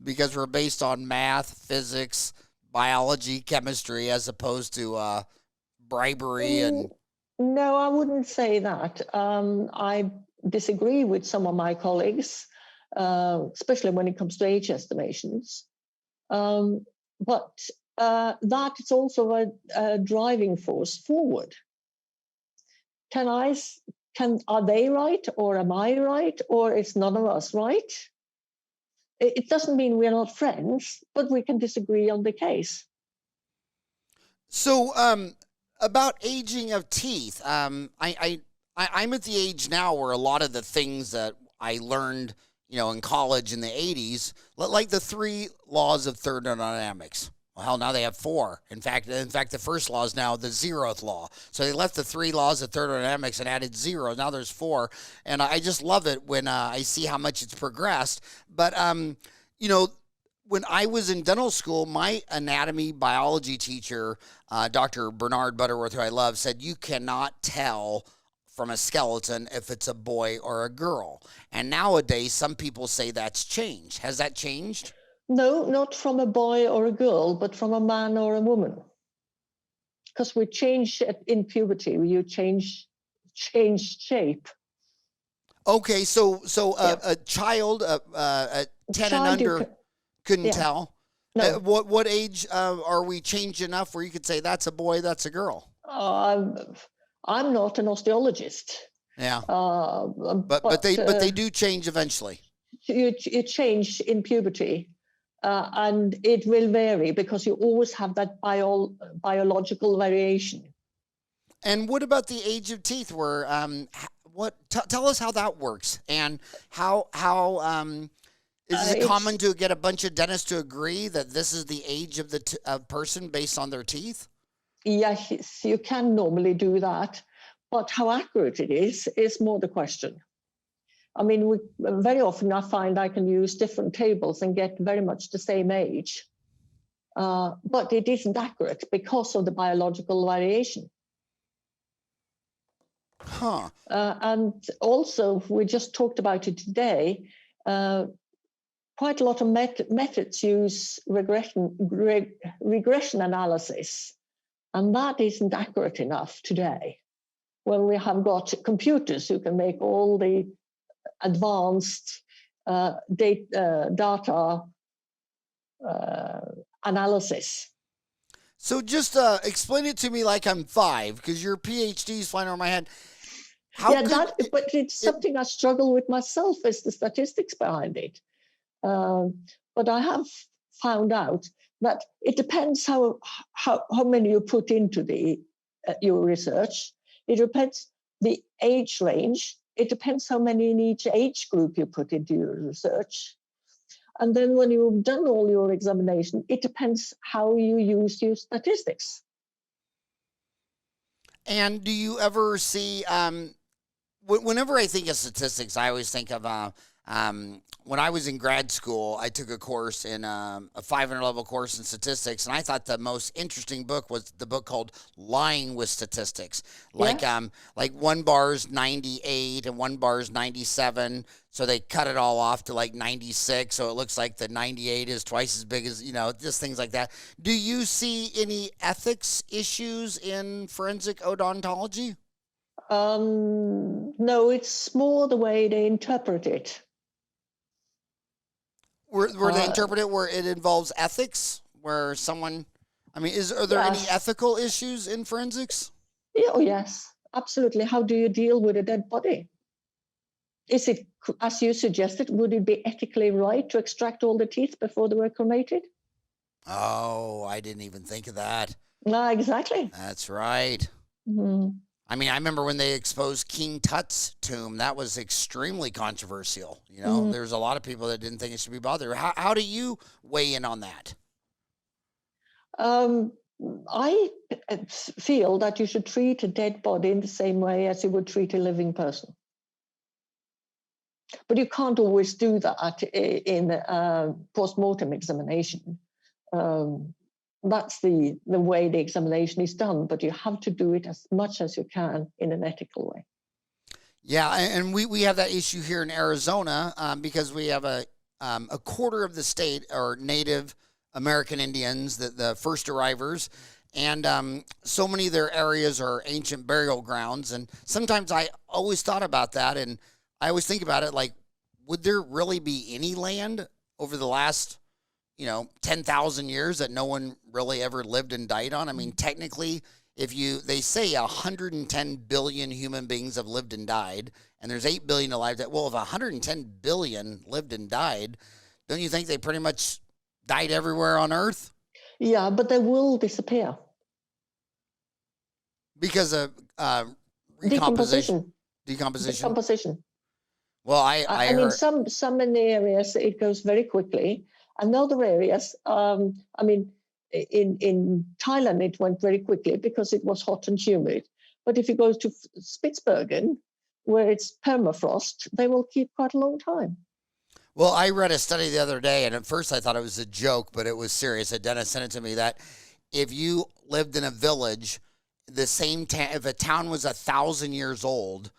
because we're based on math, physics, biology, chemistry, as opposed to bribery and... No, I wouldn't say that. I disagree with some of my colleagues, especially when it comes to age estimations. But that is also a driving force forward. Are they right, or am I right, or is none of us right? It doesn't mean we're not friends, but we can disagree on the case. So, about aging of teeth, I'm at the age now where a lot of the things that I learned, in college in the 80s, like the 3 laws of thermodynamics. Well, hell, now they have 4. In fact, the first law is now the 0th law. So they left the 3 laws of thermodynamics and added 0. Now there's 4, and I just love it when I see how much it's progressed. But when I was in dental school, my anatomy biology teacher, Dr. Bernard Butterworth, who I love, said you cannot tell from a skeleton if it's a boy or a girl. And nowadays, some people say that's changed. Has that changed? No, not from a boy or a girl, but from a man or a woman. Because we change in puberty, you change shape. Okay, so a child at 10 and under couldn't tell. No. What age are we changed enough where you could say that's a boy, that's a girl? I'm not an osteologist. Yeah. But they do change eventually. You change in puberty, and it will vary because you always have that biological variation. And what about the age of teeth? Where tell us how that works, and how is it common to get a bunch of dentists to agree that this is the age of the person based on their teeth? Yes, you can normally do that, but how accurate it is more the question. I mean, very often I find I can use different tables and get very much the same age, but it isn't accurate because of the biological variation. Huh. And also, we just talked about it today, quite a lot of methods use regression analysis, and that isn't accurate enough today when we have got computers who can make all the advanced data analysis. So just explain it to me like I'm 5, because your PhD is flying over my head. But it's something I struggle with myself, is the statistics behind it. But I have found out that it depends how many you put into your research. It depends the age range. It depends how many in each age group you put into your research. And then when you've done all your examination, it depends how you use your statistics. And do you ever see, whenever I think of statistics, I always think of when I was in grad school, I took a course in a 500 level course in statistics, and I thought the most interesting book was the book called Lying with Statistics. Like one bar's 98 and one bar's 97, so they cut it all off to like 96, so it looks like the 98 is twice as big as, just things like that. Do you see any ethics issues in forensic odontology? No, it's more the way they interpret it. Where they interpret it where it involves ethics, where someone, are there any ethical issues in forensics? Yeah, oh, yes, absolutely. How do you deal with a dead body? Is it, as you suggested, would it be ethically right to extract all the teeth before they were cremated? Oh, I didn't even think of that. No, exactly. That's right. Mm-hmm. I remember when they exposed King Tut's tomb, that was extremely controversial. There's a lot of people that didn't think it should be bothered. How do you weigh in on that? I feel that you should treat a dead body in the same way as you would treat a living person. But you can't always do that in post-mortem examination. That's the way the examination is done, but you have to do it as much as you can in an ethical way. Yeah, and we have that issue here in Arizona because we have a quarter of the state are Native American Indians, the first arrivers, and so many of their areas are ancient burial grounds. And sometimes I always thought about that, and I always think about it like, would there really be any land over the last 10,000 years that no one really ever lived and died on? Technically, they say 110 billion human beings have lived and died, and there's 8 billion alive. If 110 billion lived and died, don't you think they pretty much died everywhere on Earth? Yeah, but they will disappear. Because of Decomposition. decomposition. Decomposition. Well, I I mean, some in the areas it goes very quickly, and other areas, I mean, in Thailand it went very quickly because it was hot and humid. But if you go to Spitsbergen, where it's permafrost, they will keep quite a long time. Well, I read a study the other day, and at first I thought it was a joke, but it was serious. A dentist sent it to me that if you lived in a village, the same if a town was 1,000 years old,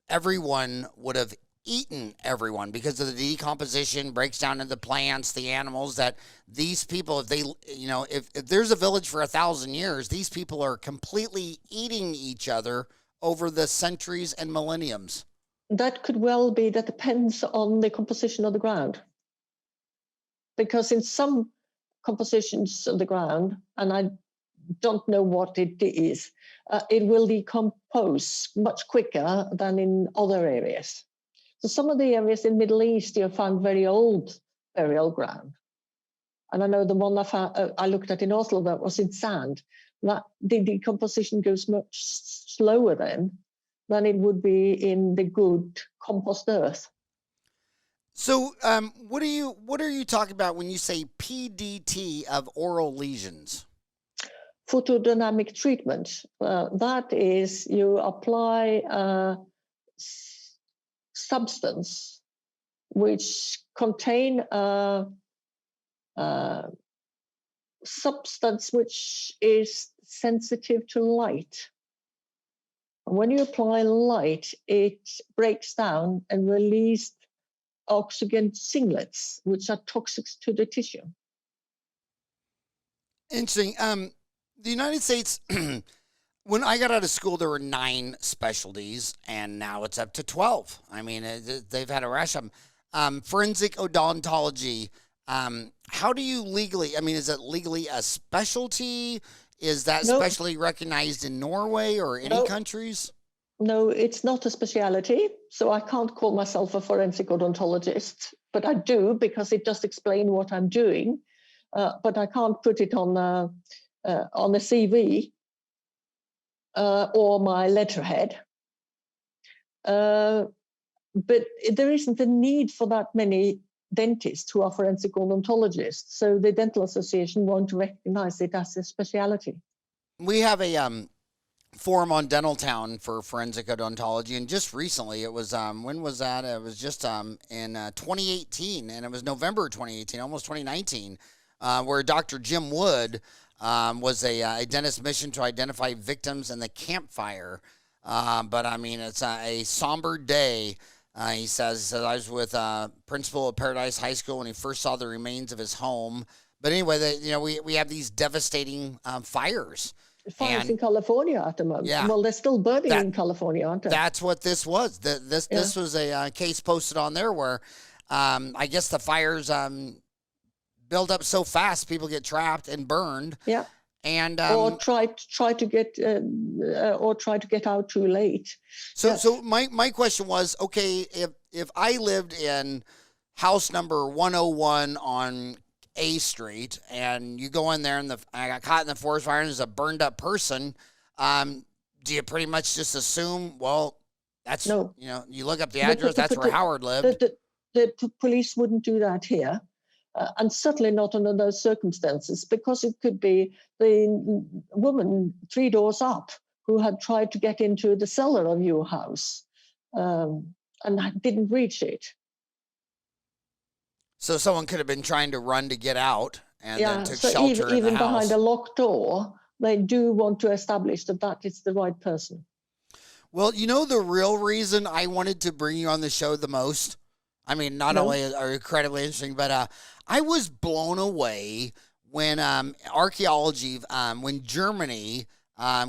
everyone would have eaten everyone because of the decomposition, breaks down into the plants, the animals, that these people, if they, if there's a village for 1,000 years, these people are completely eating each other over the centuries and millenniums. That could well be. That depends on the composition of the ground. Because in some compositions of the ground, and I don't know what it is, it will decompose much quicker than in other areas. So some of the areas in the Middle East, you find very old burial ground. And I know the one I looked at in Oslo that was in sand, that the decomposition goes much slower than it would be in the good compost earth. So what are you talking about when you say PDT of oral lesions? Photodynamic treatment. That is, you apply a substance which contain a substance which is sensitive to light. And when you apply light, it breaks down and releases oxygen singlets, which are toxic to the tissue. Interesting. The United States, when I got out of school, there were 9 specialties, and now it's up to 12. I mean, they've had a rush of them. Forensic odontology. How do you legally, I mean, is it legally a specialty? Is that specialty recognized in Norway or any countries? No, it's not a speciality. So I can't call myself a forensic odontologist, but I do because it does explain what I'm doing. But I can't put it on a CV or my letterhead. But there isn't a need for that many dentists who are forensic odontologists. So the Dental Association won't recognize it as a specialty. We have a forum on Dental Town for forensic odontology, and just recently it was, when was that? It was just in 2018, and it was November 2018, almost 2019, where Dr. Jim Wood was a dentist mission to identify victims in the campfire. But I mean, it's a somber day. He says, I was with principal of Paradise High School when he first saw the remains of his home. But anyway, we have these devastating fires. Fires in California at the moment. Yeah, well, they're still burning in California, aren't they? That's what this was. This was a case posted on there where I guess the fires build up so fast, people get trapped and burned. Yeah. And or try to get out too late. So my question was, okay, if I lived in house number 101 on A Street, and you go in there and I got caught in the forest fire and there's a burned up person, do you pretty much just assume, well, that's you look up the address, that's where Howard lived? The police wouldn't do that here. And certainly not under those circumstances, because it could be the woman 3 doors up who had tried to get into the cellar of your house and didn't reach it. So someone could have been trying to run to get out and then took shelter in the house. Even behind a locked door, they do want to establish that is the right person. Well, the real reason I wanted to bring you on the show the most, I mean, not only are you incredibly interesting, but I was blown away when archaeology, when Germany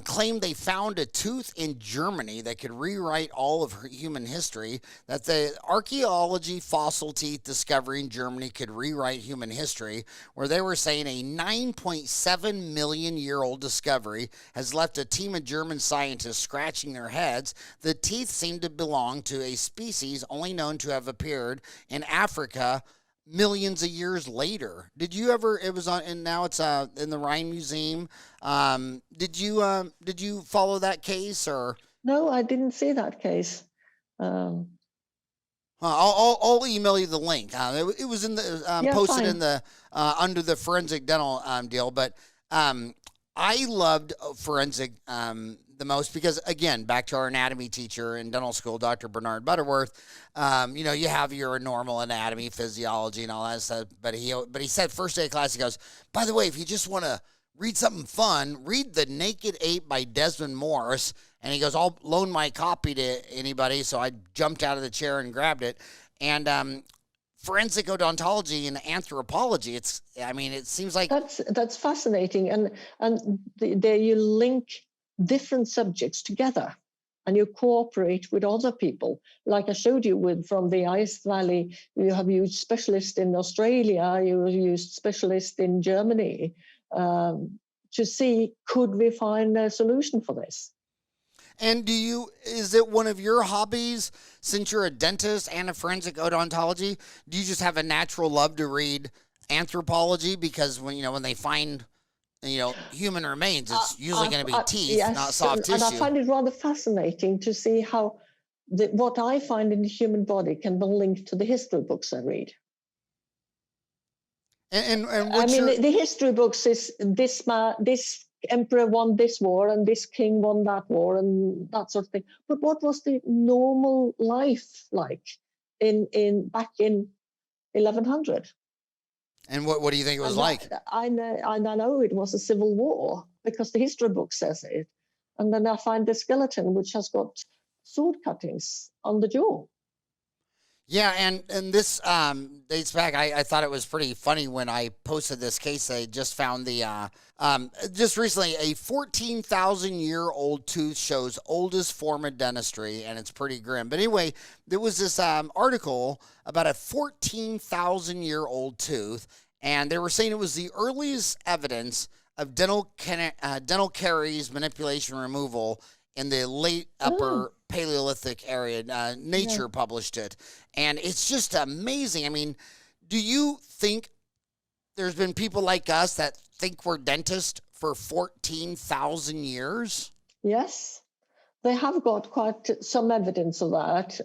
claimed they found a tooth in Germany that could rewrite all of human history, that the archaeology fossil teeth discovery in Germany could rewrite human history, where they were saying a 9.7 million year old discovery has left a team of German scientists scratching their heads. The teeth seem to belong to a species only known to have appeared in Africa millions of years later. Did you ever? It was on, and now it's in the Rhine Museum. Did you follow that case or? No, I didn't see that case. I'll email you the link. It was in the posted fine. in the under the forensic dental deal, but I loved forensic the most because, again, back to our anatomy teacher in dental school, Dr. Bernard Butterworth. You have your normal anatomy, physiology, and all that stuff. But he said first day of class, he goes, by the way, if you just want to read something fun, read The Naked Ape by Desmond Morris. And he goes, I'll loan my copy to anybody. So I jumped out of the chair and grabbed it. And forensic odontology and anthropology, it seems like that's fascinating. And there you link different subjects together and you cooperate with other people. Like I showed you from the Ice Valley, you have used specialists in Australia, you used specialists in Germany to see, could we find a solution for this? And is it one of your hobbies, since you're a dentist and a forensic odontology, do you just have a natural love to read anthropology? Because when they find, human remains, it's usually going to be teeth, yes, not soft tissue. And I find it rather fascinating to see how what I find in the human body can be linked to the history books I read. And the history books is this emperor won this war and this king won that war and that sort of thing. But what was the normal life like back in 1100? And what do you think it was like? I know it was a civil war because the history book says it. And then I find the skeleton, which has got sword cuttings on the jaw. Yeah, and this dates back. I thought it was pretty funny when I posted this case. I just found just recently a 14,000-year-old tooth shows oldest form of dentistry, and it's pretty grim. But anyway, there was this article about a 14,000-year-old tooth, and they were saying it was the earliest evidence of dental caries manipulation removal in the late upper Paleolithic area. Nature published it. And it's just amazing. I mean, do you think there's been people like us that think we're dentists for 14,000 years? Yes, they have got quite some evidence of that.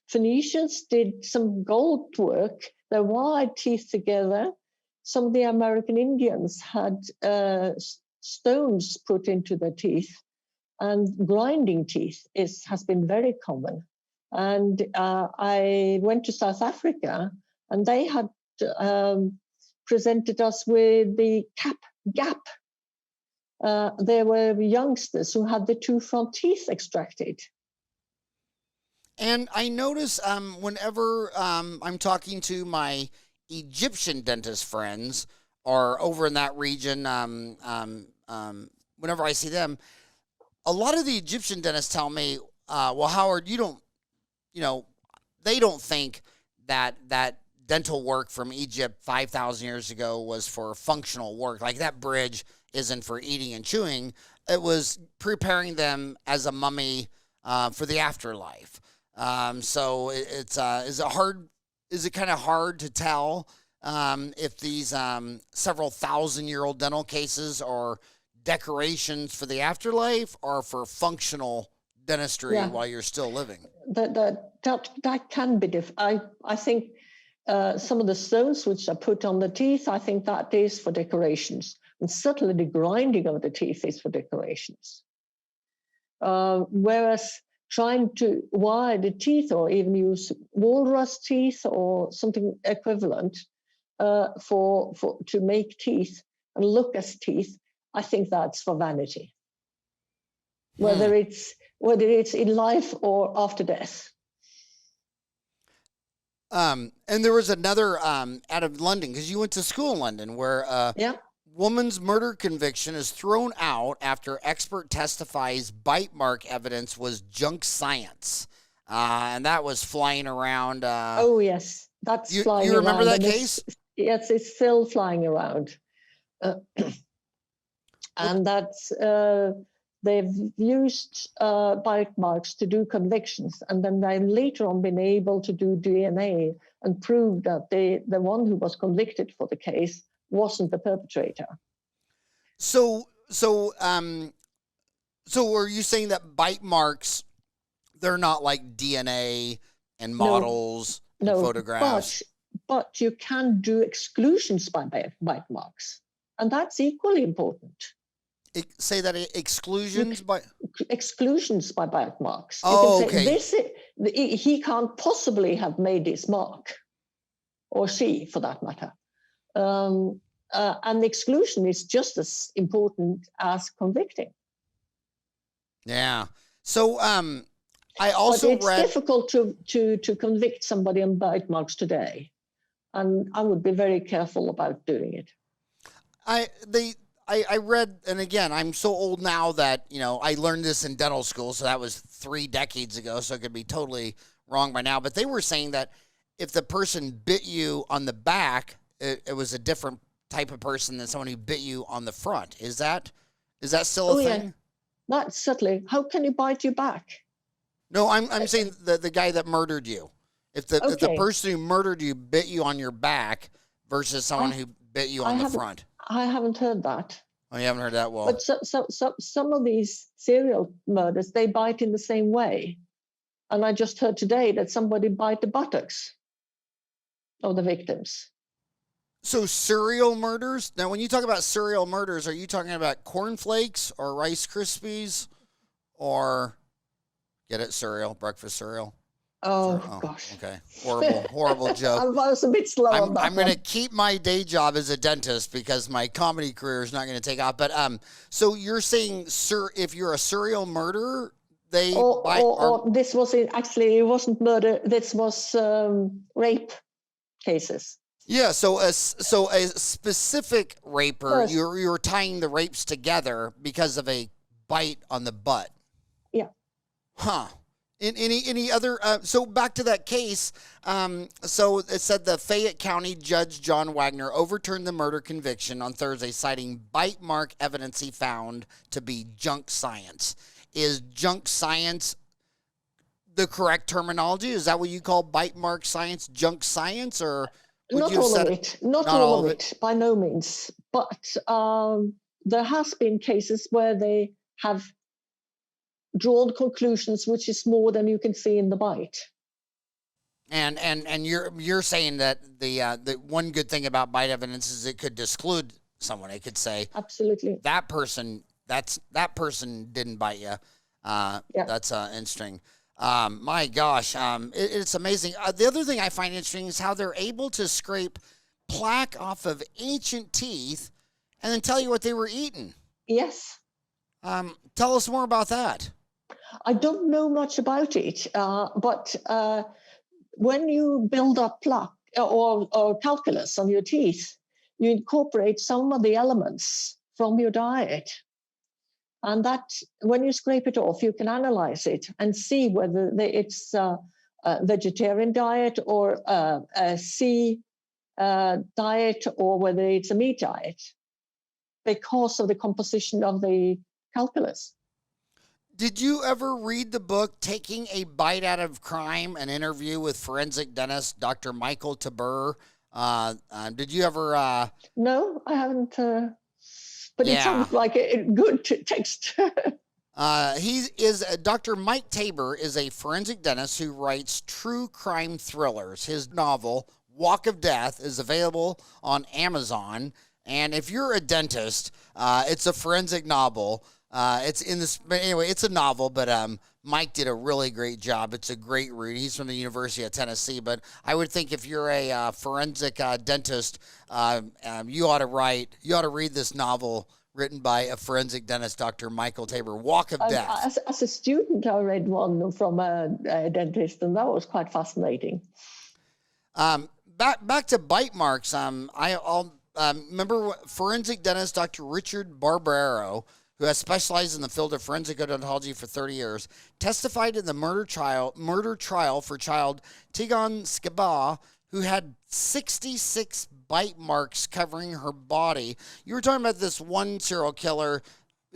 Phoenicians did some gold work. They wired teeth together. Some of the American Indians had stones put into their teeth. And grinding teeth has been very common. And I went to South Africa, and they had presented us with the gap. There were youngsters who had the two front teeth extracted. And I notice whenever I'm talking to my Egyptian dentist friends or over in that region, whenever I see them, a lot of the Egyptian dentists tell me, well, Howard, they don't think that dental work from Egypt 5,000 years ago was for functional work. Like that bridge isn't for eating and chewing. It was preparing them as a mummy for the afterlife. So is it kind of hard to tell if these several thousand-year-old dental cases are decorations for the afterlife or for functional dentistry while you're still living? That can be different. I think some of the stones which are put on the teeth, I think that is for decorations. And certainly the grinding of the teeth is for decorations. Whereas trying to wire the teeth or even use walrus teeth or something equivalent to make teeth and look as teeth, I think that's for vanity. Whether it's in life or after death. And there was another out of London, because you went to school in London, where woman's murder conviction is thrown out after expert testifies bite mark evidence was junk science. And that was flying around. Oh, yes. That's flying around. You remember that case? Yes, it's still flying around. And that's they've used bite marks to do convictions, and then they've later on been able to do DNA and prove that the one who was convicted for the case wasn't the perpetrator. So are you saying that bite marks, they're not like DNA and models and photographs? But you can do exclusions by bite marks, and that's equally important. Say that exclusions by bite marks. Oh, you can say, okay. He can't possibly have made this mark, or she, for that matter. And exclusion is just as important as convicting. Yeah. So I also but it's difficult to convict somebody on bite marks today, and I would be very careful about doing it. I read, and again, I'm so old now that, I learned this in dental school, so that was 3 decades ago, so it could be totally wrong by now. But they were saying that if the person bit you on the back, it was a different type of person than someone who bit you on the front. Is that still a thing? Yeah. That's certainly. How can you bite you back? No, I'm saying the guy that murdered you. If the person who murdered you bit you on your back versus someone who bit you on the front. I haven't heard that. Oh, you haven't heard that? Well, but some of these serial murders, they bite in the same way. And I just heard today that somebody bite the buttocks of the victims. So serial murders? Now, when you talk about serial murders, are you talking about cornflakes or Rice Krispies or, get it, cereal, breakfast cereal? Oh, gosh. Okay. Horrible joke. I was a bit slow on that. I'm going to keep my day job as a dentist because my comedy career is not going to take off. But so you're saying, if you're a serial murderer, they this was actually, it wasn't murder. This was rape cases. Yeah. So a specific raper, you're tying the rapes together because of a bite on the butt. Yeah. Huh. In any other, so back to that case, so it said the Fayette County Judge John Wagner overturned the murder conviction on Thursday, citing bite mark evidence he found to be junk science. Is junk science the correct terminology? Is that what you call bite mark science, junk science, or would not you have all said of it? Not all of it, by no means. But there has been cases where they have drawn conclusions which is more than you can see in the bite. And you're saying that the one good thing about bite evidence is it could exclude someone. It could say absolutely that person didn't bite you. That's interesting. My gosh, it's amazing. The other thing I find interesting is how they're able to scrape plaque off of ancient teeth and then tell you what they were eating. Yes. Tell us more about that. I don't know much about it, but when you build up plaque or calculus on your teeth, you incorporate some of the elements from your diet. And that, when you scrape it off, you can analyze it and see whether it's a vegetarian diet or a sea diet or whether it's a meat diet because of the composition of the calculus. Did you ever read the book Taking a Bite Out of Crime, an interview with forensic dentist Dr. Michael Tabur? Did you ever? No, I haven't. But it sounds like a good text. Dr. Mike Tabor is a forensic dentist who writes true crime thrillers. His novel, Walk of Death, is available on Amazon. And if you're a dentist, it's a forensic novel. It's a novel, but Mike did a really great job. It's a great read. He's from the University of Tennessee, but I would think if you're a forensic dentist, you ought to read this novel written by a forensic dentist, Dr. Michael Tabor, Walk of Death. As a student, I read one from a dentist, and that was quite fascinating. Back to bite marks. I'll remember forensic dentist Dr. Richard Barbero, who has specialized in the field of forensic odontology for 30 years, testified in the murder trial for child Tigon Skaba, who had 66 bite marks covering her body. You were talking about this one serial killer.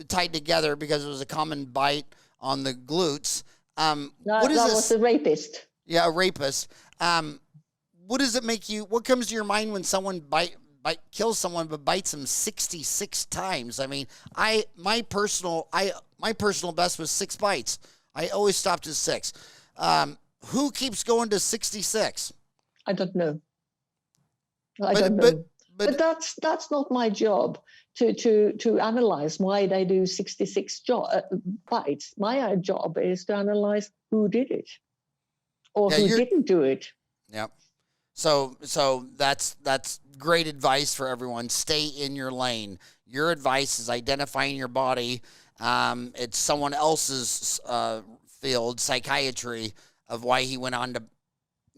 tied together because it was a common bite on the glutes. That What is this? was a rapist. Yeah, a rapist. What does it make you? What comes to your mind when someone kills someone but bites them 66 times? I mean, my personal best was 6 bites. I always stopped at 6. Who keeps going to 66? I don't know. I don't know. But that's not my job to analyze why they do 66 bites. My job is to analyze who did it or who didn't do it. Yep. So that's great advice for everyone. Stay in your lane. Your advice is identifying your body. It's someone else's field, psychiatry, of why he went on to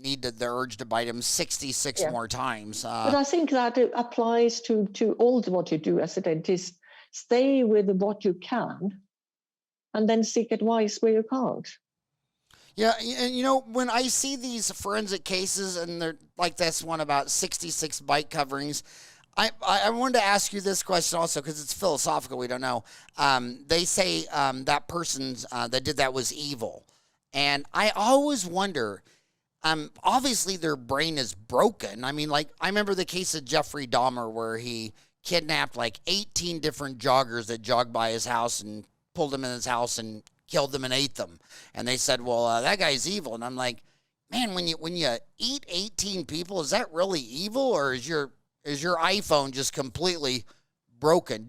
need the urge to bite him 66 more times. But I think that it applies to all what you do as a dentist. Stay with what you can and then seek advice where you can't. Yeah, and when I see these forensic cases, and they're like this one about 66 bite coverings, I wanted to ask you this question also because it's philosophical. We don't know. They say that person that did that was evil, and I always wonder. Obviously, their brain is broken. I mean, like, I remember the case of Jeffrey Dahmer where he kidnapped like 18 different joggers that jogged by his house and pulled them in his house and killed them and ate them. And they said, well, that guy's evil. And I'm like, man, when you eat 18 people, is that really evil, or is your iPhone just completely broken?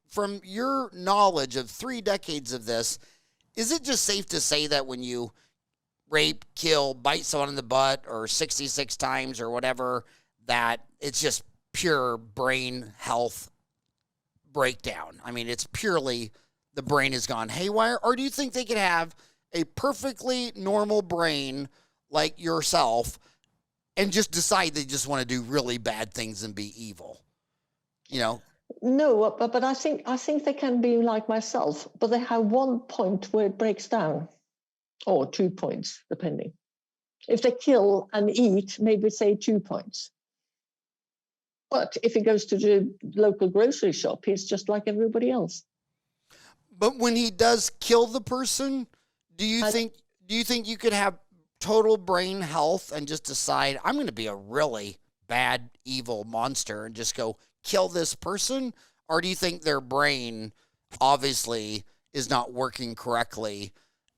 From your knowledge of 3 decades of this, is it just safe to say that when you rape, kill, bite someone in the butt, or 66 times or whatever, that it's just pure brain health breakdown? I mean, it's purely the brain has gone haywire? Or do you think they could have a perfectly normal brain like yourself and just decide they just want to do really bad things and be evil? No, but I think they can be like myself, but they have one point where it breaks down. Or 2 points, depending. If they kill and eat, maybe say 2 points. But if he goes to the local grocery shop, he's just like everybody else. But when he does kill the person, do you think you could have total brain health and just decide, I'm going to be a really bad, evil monster and just go kill this person? Or do you think their brain obviously is not working correctly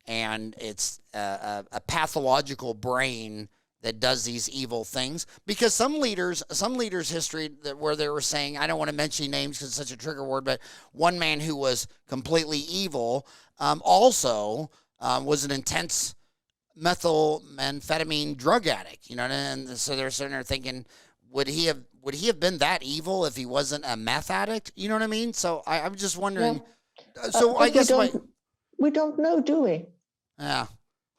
and it's a pathological brain that does these evil things? Because some leaders' history where they were saying, I don't want to mention names because it's such a trigger word, but one man who was completely evil also was an intense methamphetamine drug addict. And so they're sitting there thinking, would he have been that evil if he wasn't a meth addict? You know what I mean? So I'm just wondering. Yeah. So I guess we don't know, do we? Yeah.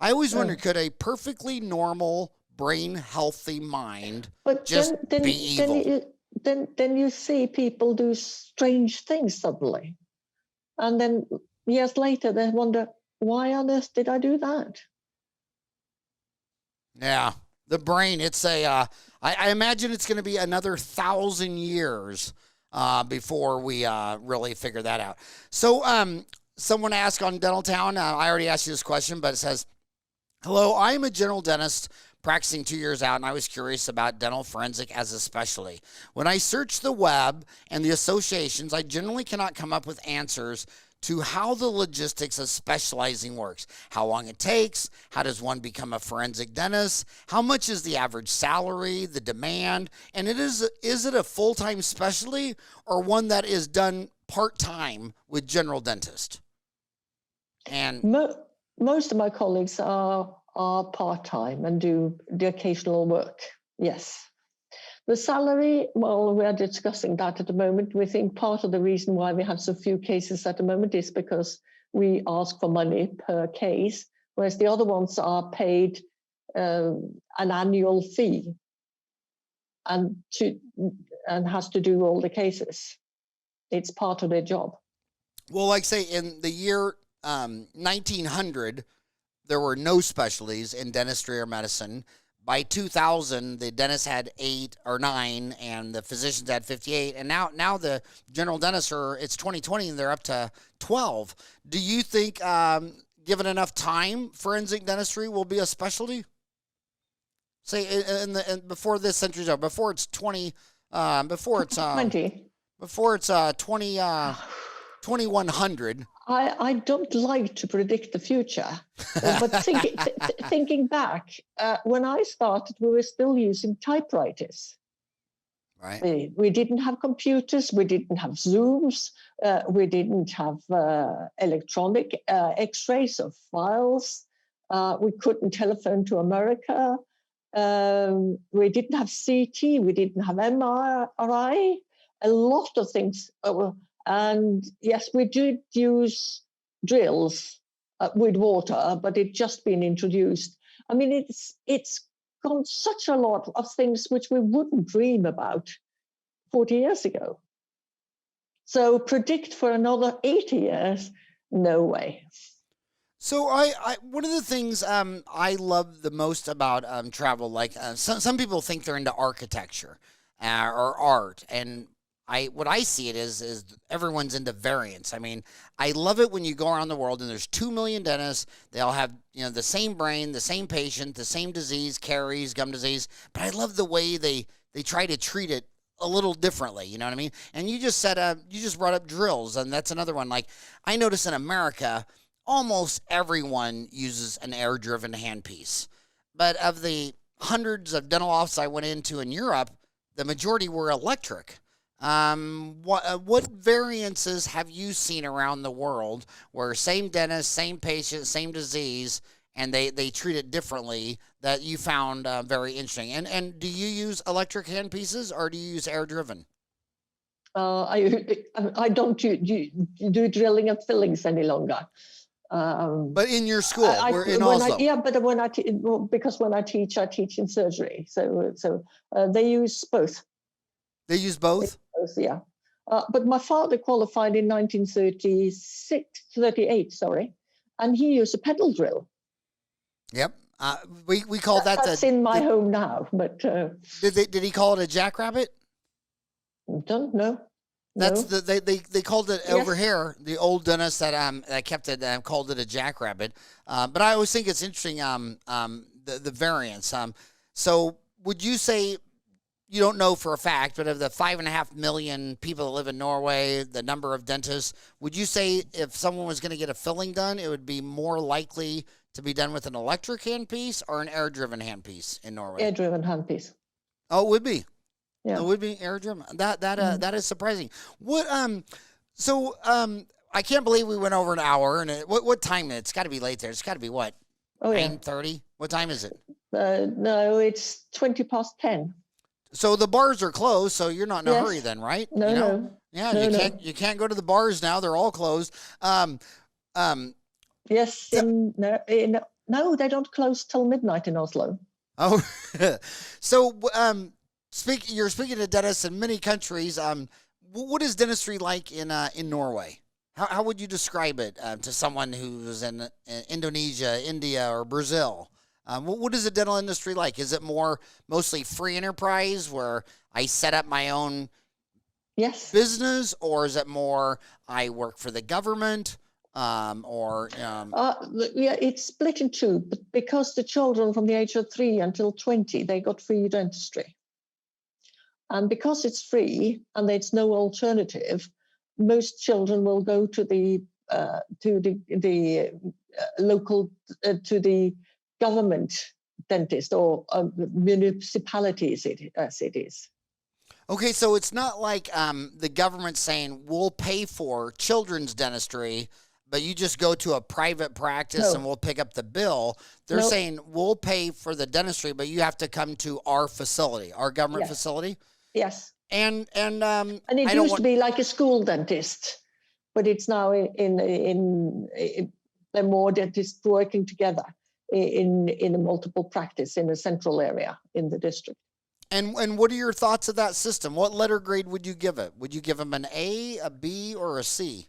I always wondered, could a perfectly normal, brain healthy mind be evil? Then you see people do strange things suddenly. And then years later, they wonder, why on earth did I do that? Yeah. The brain, it's I imagine it's going to be another 1,000 years before we really figure that out. So, someone asked on Dental Town, I already asked you this question, but it says, hello, I am a general dentist practicing 2 years out, and I was curious about dental forensic as a specialty. When I search the web and the associations, I generally cannot come up with answers to how the logistics of specializing works, how long it takes, how does one become a forensic dentist, how much is the average salary, the demand, and is it a full-time specialty or one that is done part-time with general dentist? And most of my colleagues are part-time and do the occasional work. Yes. The salary, well, we are discussing that at the moment. We think part of the reason why we have so few cases at the moment is because we ask for money per case, whereas the other ones are paid an annual fee and has to do all the cases. It's part of their job. Well, like say in the year 1900, there were no specialties in dentistry or medicine, by 2000, the dentists had 8 or 9, and the physicians had 58. And now the general dentists it's 2020, and they're up to 12. Do you think, given enough time, forensic dentistry will be a specialty? Say before this century's over, before it's 20, before it's 20. Before it's 2100. I don't like to predict the future, but thinking back, when I started, we were still using typewriters. Right. We didn't have computers, we didn't have Zooms, we didn't have electronic X-rays of files, we couldn't telephone to America, we didn't have CT, we didn't have MRI, a lot of things. And yes, we did use drills with water, but it's just been introduced. I mean, it's gone such a lot of things which we wouldn't dream about 40 years ago. So predict for another 80 years, no way. So I one of the things I love the most about travel, like some people think they're into architecture or art, and what I see it is everyone's into variance. I mean, I love it when you go around the world and there's 2 million dentists. They all have, the same brain, the same patient, the same disease, caries, gum disease. But I love the way they try to treat it a little differently. You know what I mean? And you just brought up drills, and that's another one. Like, I notice in America, almost everyone uses an air-driven handpiece. But of the hundreds of dental offices I went into in Europe, the majority were electric. What variances have you seen around the world where same dentist, same patient, same disease, and they treat it differently that you found very interesting? And do you use electric handpieces or do you use air-driven? I don't do drilling and fillings any longer. But in your school, we're in Oslo. Because when I teach in surgery, so they use both. They use both? Yeah. But my father qualified in 1938, and he used a pedal drill. Yep. We call that's in my home now, but did he call it a jackrabbit? Don't know. That's they called it over here. The old dentist that kept it called it a jackrabbit. But I always think it's interesting the variance. So would you say, you don't know for a fact, but of the 5.5 million people that live in Norway, the number of dentists, would you say if someone was going to get a filling done, it would be more likely to be done with an electric handpiece or an air-driven handpiece in Norway? Air-driven handpiece. Oh, it would be. Yeah. It would be air-driven. That is surprising. What I can't believe we went over an hour. And what time? It's got to be late there. It's got to be what? 9:30. What time is it? No, it's 10:20. So the bars are closed, so you're not in a hurry then, right? No. Yeah, you can't go to the bars now; they're all closed. Yes, no, they don't close till midnight in Oslo. Oh, so you're speaking to dentists in many countries. What is dentistry like in Norway? How would you describe it to someone who's in Indonesia, India, or Brazil? What is the dental industry like? Is it mostly free enterprise where I set up my own business, or is it more I work for the government? It's split in two, but because the children from the age of 3 until 20, they got free dentistry. And because it's free and there's no alternative, most children will go to the local to the government dentist or municipalities as it is. Okay, so it's not like the government saying we'll pay for children's dentistry, but you just go to a private practice and we'll pick up the bill. They're saying we'll pay for the dentistry, but you have to come to our facility, our government facility. Yes. And it used to be like a school dentist, but it's now in they're more dentists working together in a multiple practice in a central area in the district. And what are your thoughts of that system? What letter grade would you give it? Would you give them an A, a B, or a C?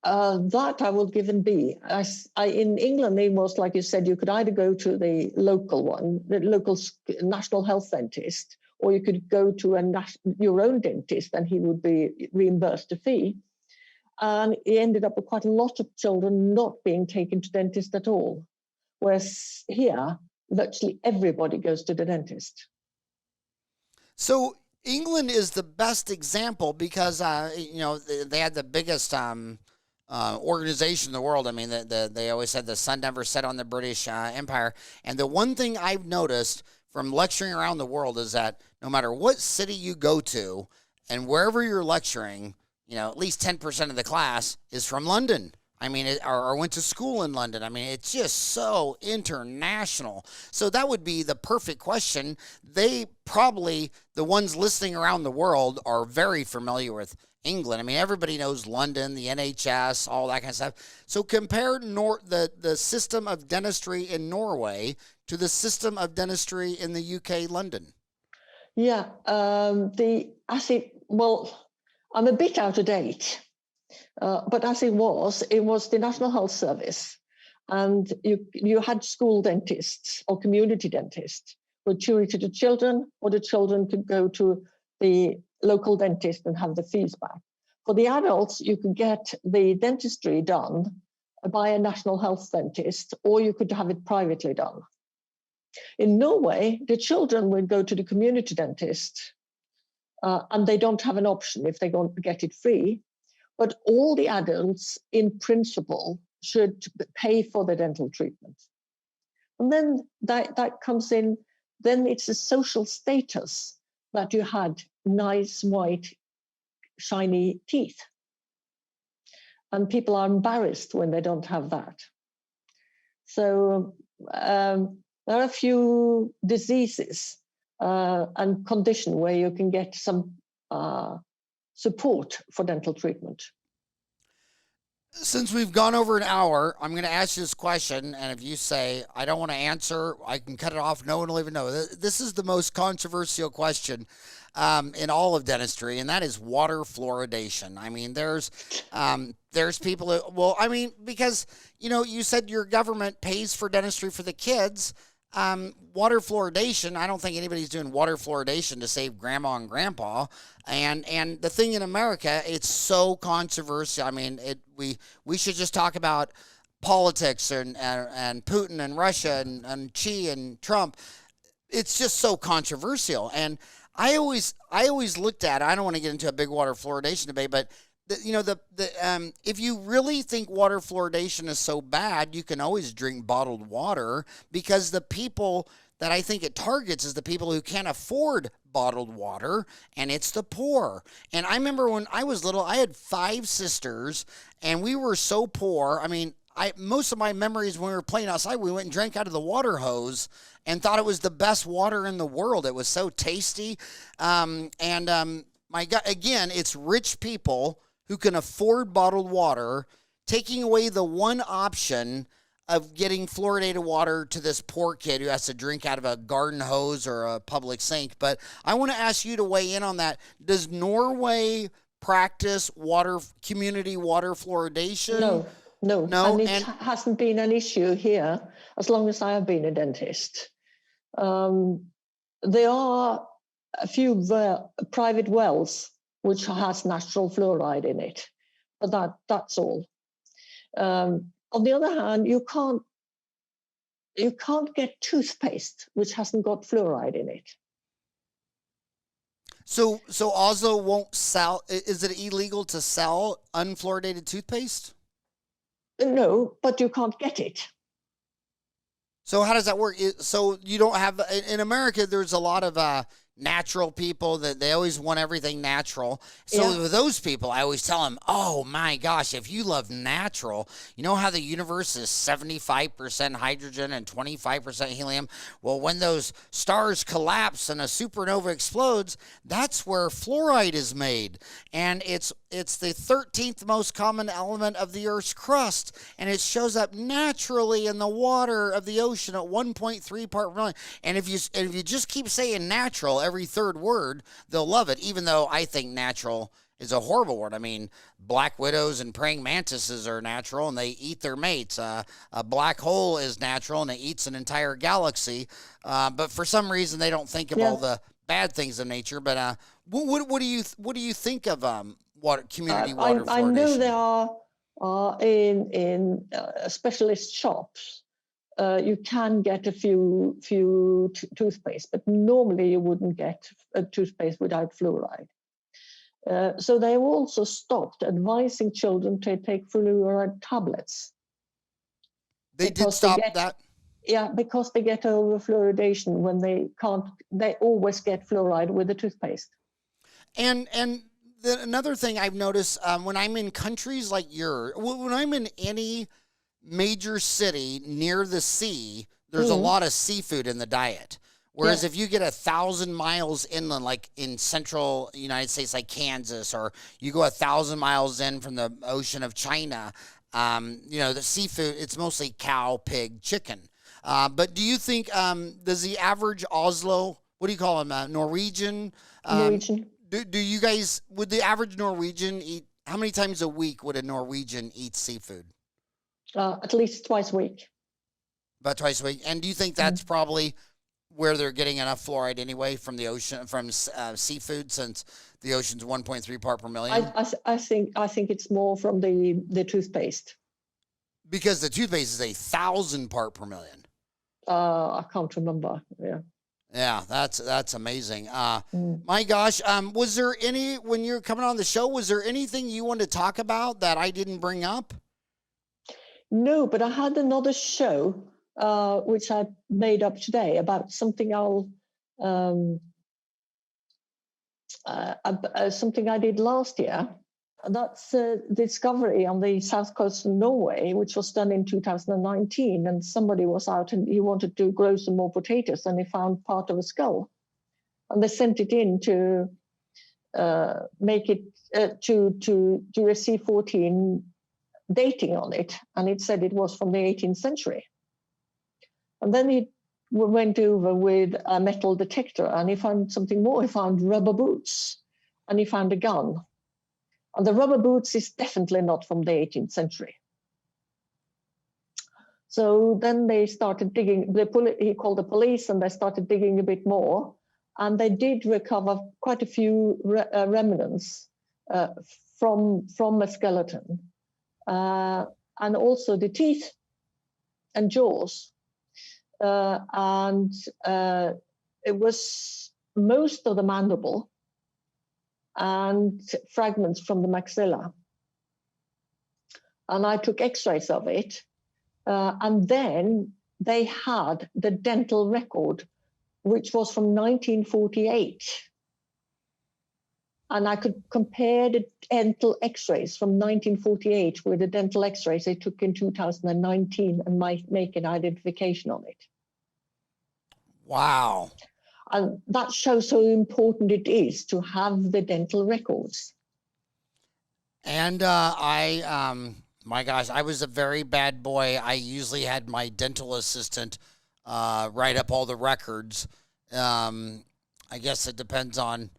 That I would give and be. In England, it was like you said, you could either go to the local one, the local national health dentist, or you could go to your own dentist and he would be reimbursed a fee. And it ended up with quite a lot of children not being taken to dentist at all. Whereas here, virtually everybody goes to the dentist. So England is the best example because, they had the biggest organization in the world. I mean, they always said the sun never set on the British Empire. And the one thing I've noticed from lecturing around the world is that no matter what city you go to and wherever you're lecturing, at least 10% of the class is from London. I mean, or went to school in London. I mean, it's just so international. So that would be the perfect question. They probably, the ones listening around the world, are very familiar with England. I mean, everybody knows London, the NHS, all that kind of stuff. So compare the system of dentistry in Norway to the system of dentistry in the UK, London. Yeah, I'm a bit out of date, but as it was the National Health Service, and you had school dentists or community dentists who treated the children, or the children could go to the local dentist and have the fees back. For the adults, you could get the dentistry done by a national health dentist, or you could have it privately done. In Norway, the children would go to the community dentist, and they don't have an option if they don't get it free. But all the adults, in principle, should pay for the dental treatment. And then that comes in, then it's a social status that you had nice, white, shiny teeth. And people are embarrassed when they don't have that. So there are a few diseases and conditions where you can get some support for dental treatment. Since we've gone over an hour, I'm going to ask you this question, and if you say, I don't want to answer, I can cut it off. No one will even know. This is the most controversial question in all of dentistry, and that is water fluoridation. I mean, there's people who, because, you said your government pays for dentistry for the kids. Water fluoridation, I don't think anybody's doing water fluoridation to save grandma and grandpa. And the thing in America, it's so controversial. I mean, we should just talk about politics and Putin and Russia and Xi and Trump. It's just so controversial. And I always looked at it. I don't want to get into a big water fluoridation debate, but if you really think water fluoridation is so bad, you can always drink bottled water, because the people that I think it targets is the people who can't afford bottled water, and it's the poor. And I remember when I was little, I had 5 sisters, and we were so poor. I mean, most of my memories when we were playing outside, we went and drank out of the water hose and thought it was the best water in the world. It was so tasty. My God, again, it's rich people who can afford bottled water, taking away the one option of getting fluoridated water to this poor kid who has to drink out of a garden hose or a public sink. But I want to ask you to weigh in on that. Does Norway practice community water fluoridation? No. And it hasn't been an issue here as long as I have been a dentist. There are a few private wells which has natural fluoride in it, but that's all. On the other hand, you can't get toothpaste which hasn't got fluoride in it. So Oslo won't sell. Is it illegal to sell unfluoridated toothpaste? No, but you can't get it. So how does that work? So you don't have, in America, there's a lot of natural people that they always want everything natural. So with those people, I always tell them, oh my gosh, if you love natural, you know how the universe is 75% hydrogen and 25% helium? Well, when those stars collapse and a supernova explodes, that's where fluoride is made. And it's the 13th most common element of the Earth's crust, and it shows up naturally in the water of the ocean at 1.3 part per million. And if you just keep saying natural every third word, they'll love it, even though I think natural is a horrible word. I mean, black widows and praying mantises are natural, and they eat their mates. A black hole is natural, and it eats an entire galaxy. But for some reason, they don't think of all the bad things in nature. But what do you think of community water fluoridation? I know there are in specialist shops. You can get a few toothpaste, but normally you wouldn't get a toothpaste without fluoride. So they also stopped advising children to take fluoride tablets. They did stop that? Yeah, because they get over fluoridation when they can't. They always get fluoride with the toothpaste. And another thing I've noticed when I'm in countries like when I'm in any major city near the sea, there's a lot of seafood in the diet. Whereas if you get 1,000 miles inland, like in central United States, like Kansas, or you go 1,000 miles in from the ocean of China, the seafood, it's mostly cow, pig, chicken. But do you think, does the average Oslo, what do you call them, Norwegian? Norwegian. Do you guys, would the average Norwegian eat, how many times a week would a Norwegian eat seafood? At least twice a week. About twice a week. And do you think that's probably where they're getting enough fluoride anyway from the ocean, from seafood, since the ocean's 1.3 part per million? I think it's more from the toothpaste. Because the toothpaste is 1,000 part per million. I can't remember. Yeah, that's amazing. My gosh, was there when you're coming on the show, was there anything you wanted to talk about that I didn't bring up? No, but I had another show which I made up today about something something I did last year. That's a discovery on the south coast of Norway, which was done in 2019. And somebody was out and he wanted to grow some more potatoes, and he found part of a skull. And they sent it in to make it to do a C14 dating on it, and it said it was from the 18th century. And then he went over with a metal detector, and he found something more. He found rubber boots, and he found a gun. And the rubber boots is definitely not from the 18th century. So then they started digging. He called the police, and they started digging a bit more, and they did recover quite a few remnants from a skeleton. And also the teeth and jaws. And it was most of the mandible and fragments from the maxilla. And I took x-rays of it. And then they had the dental record, which was from 1948. And I could compare the dental x-rays from 1948 with the dental x-rays they took in 2019 and make an identification on it. Wow. And that shows how important it is to have the dental records. And my gosh, I was a very bad boy. I usually had my dental assistant write up all the records. I guess it depends on...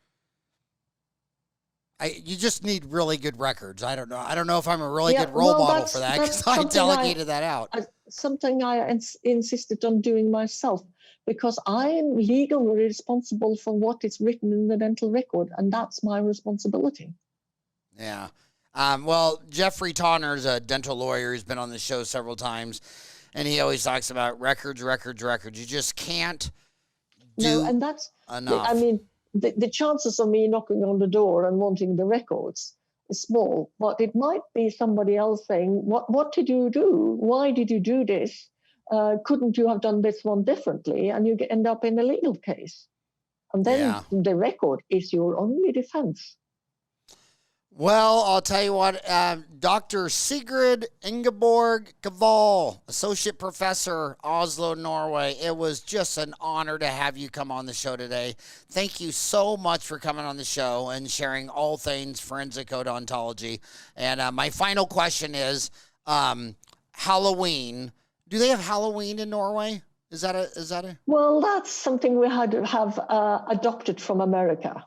you just need really good records. I don't know. I don't know if I'm a really good role model for that, because I delegated that out. Something I insisted on doing myself, because I'm legally responsible for what is written in the dental record, and that's my responsibility. Yeah. Well, Jeffrey Tonner is a dental lawyer. He's been on the show several times, and he always talks about records. You just can't do enough. I mean, the chances of me knocking on the door and wanting the records is small, but it might be somebody else saying, what did you do? Why did you do this? Couldn't you have done this one differently? And you end up in a legal case. And then the record is your only defense. Well, I'll tell you what, Dr. Sigrid Ingeborg Kvaal, Associate Professor, Oslo, Norway. It was just an honor to have you come on the show today. Thank you so much for coming on the show and sharing all things forensic odontology. And my final question is, Halloween. Do they have Halloween in Norway? Is that a? Well, that's something we had to have adopted from America.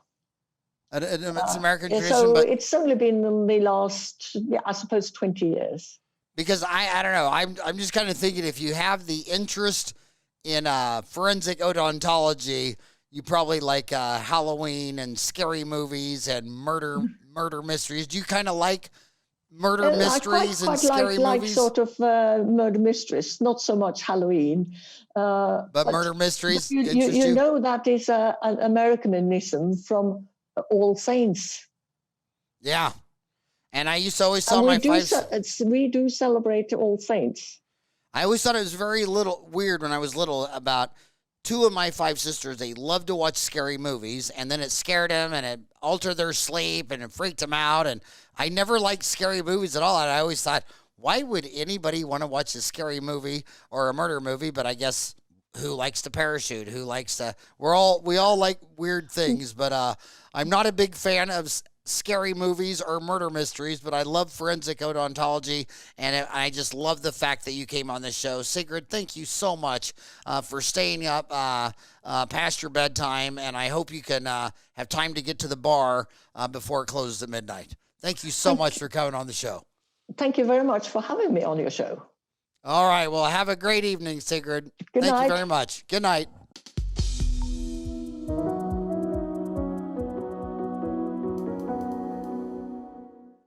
It's an American Yeah, tradition, so but it's only been in the last, I suppose, 20 years. because I don't know, I'm just kind of thinking if you have the interest in forensic odontology, you probably like Halloween and scary movies and murder mysteries. Do you kind of like murder mysteries and scary like movies? sort of murder mysteries, not so much Halloween. But murder mysteries you interest you? know that is an Americanism from All Saints. Yeah. And I used to always tell And my we do celebrate All Saints. I always thought it was very weird when I was little about two of my 5 sisters. They loved to watch scary movies, and then it scared them, and it altered their sleep, and it freaked them out. And I never liked scary movies at all. And I always thought, why would anybody want to watch a scary movie or a murder movie? But I guess who likes to parachute? Who likes to? We all like weird things, but I'm not a big fan of scary movies or murder mysteries, but I love forensic odontology, and I just love the fact that you came on this show. Sigrid, thank you so much for staying up past your bedtime, and I hope you can have time to get to the bar before it closes at midnight. Thank you so much for coming on the show. Thank you very much for having me on your show. All right, well, have a great evening, Sigrid. Good night. Thank you very much. Good night.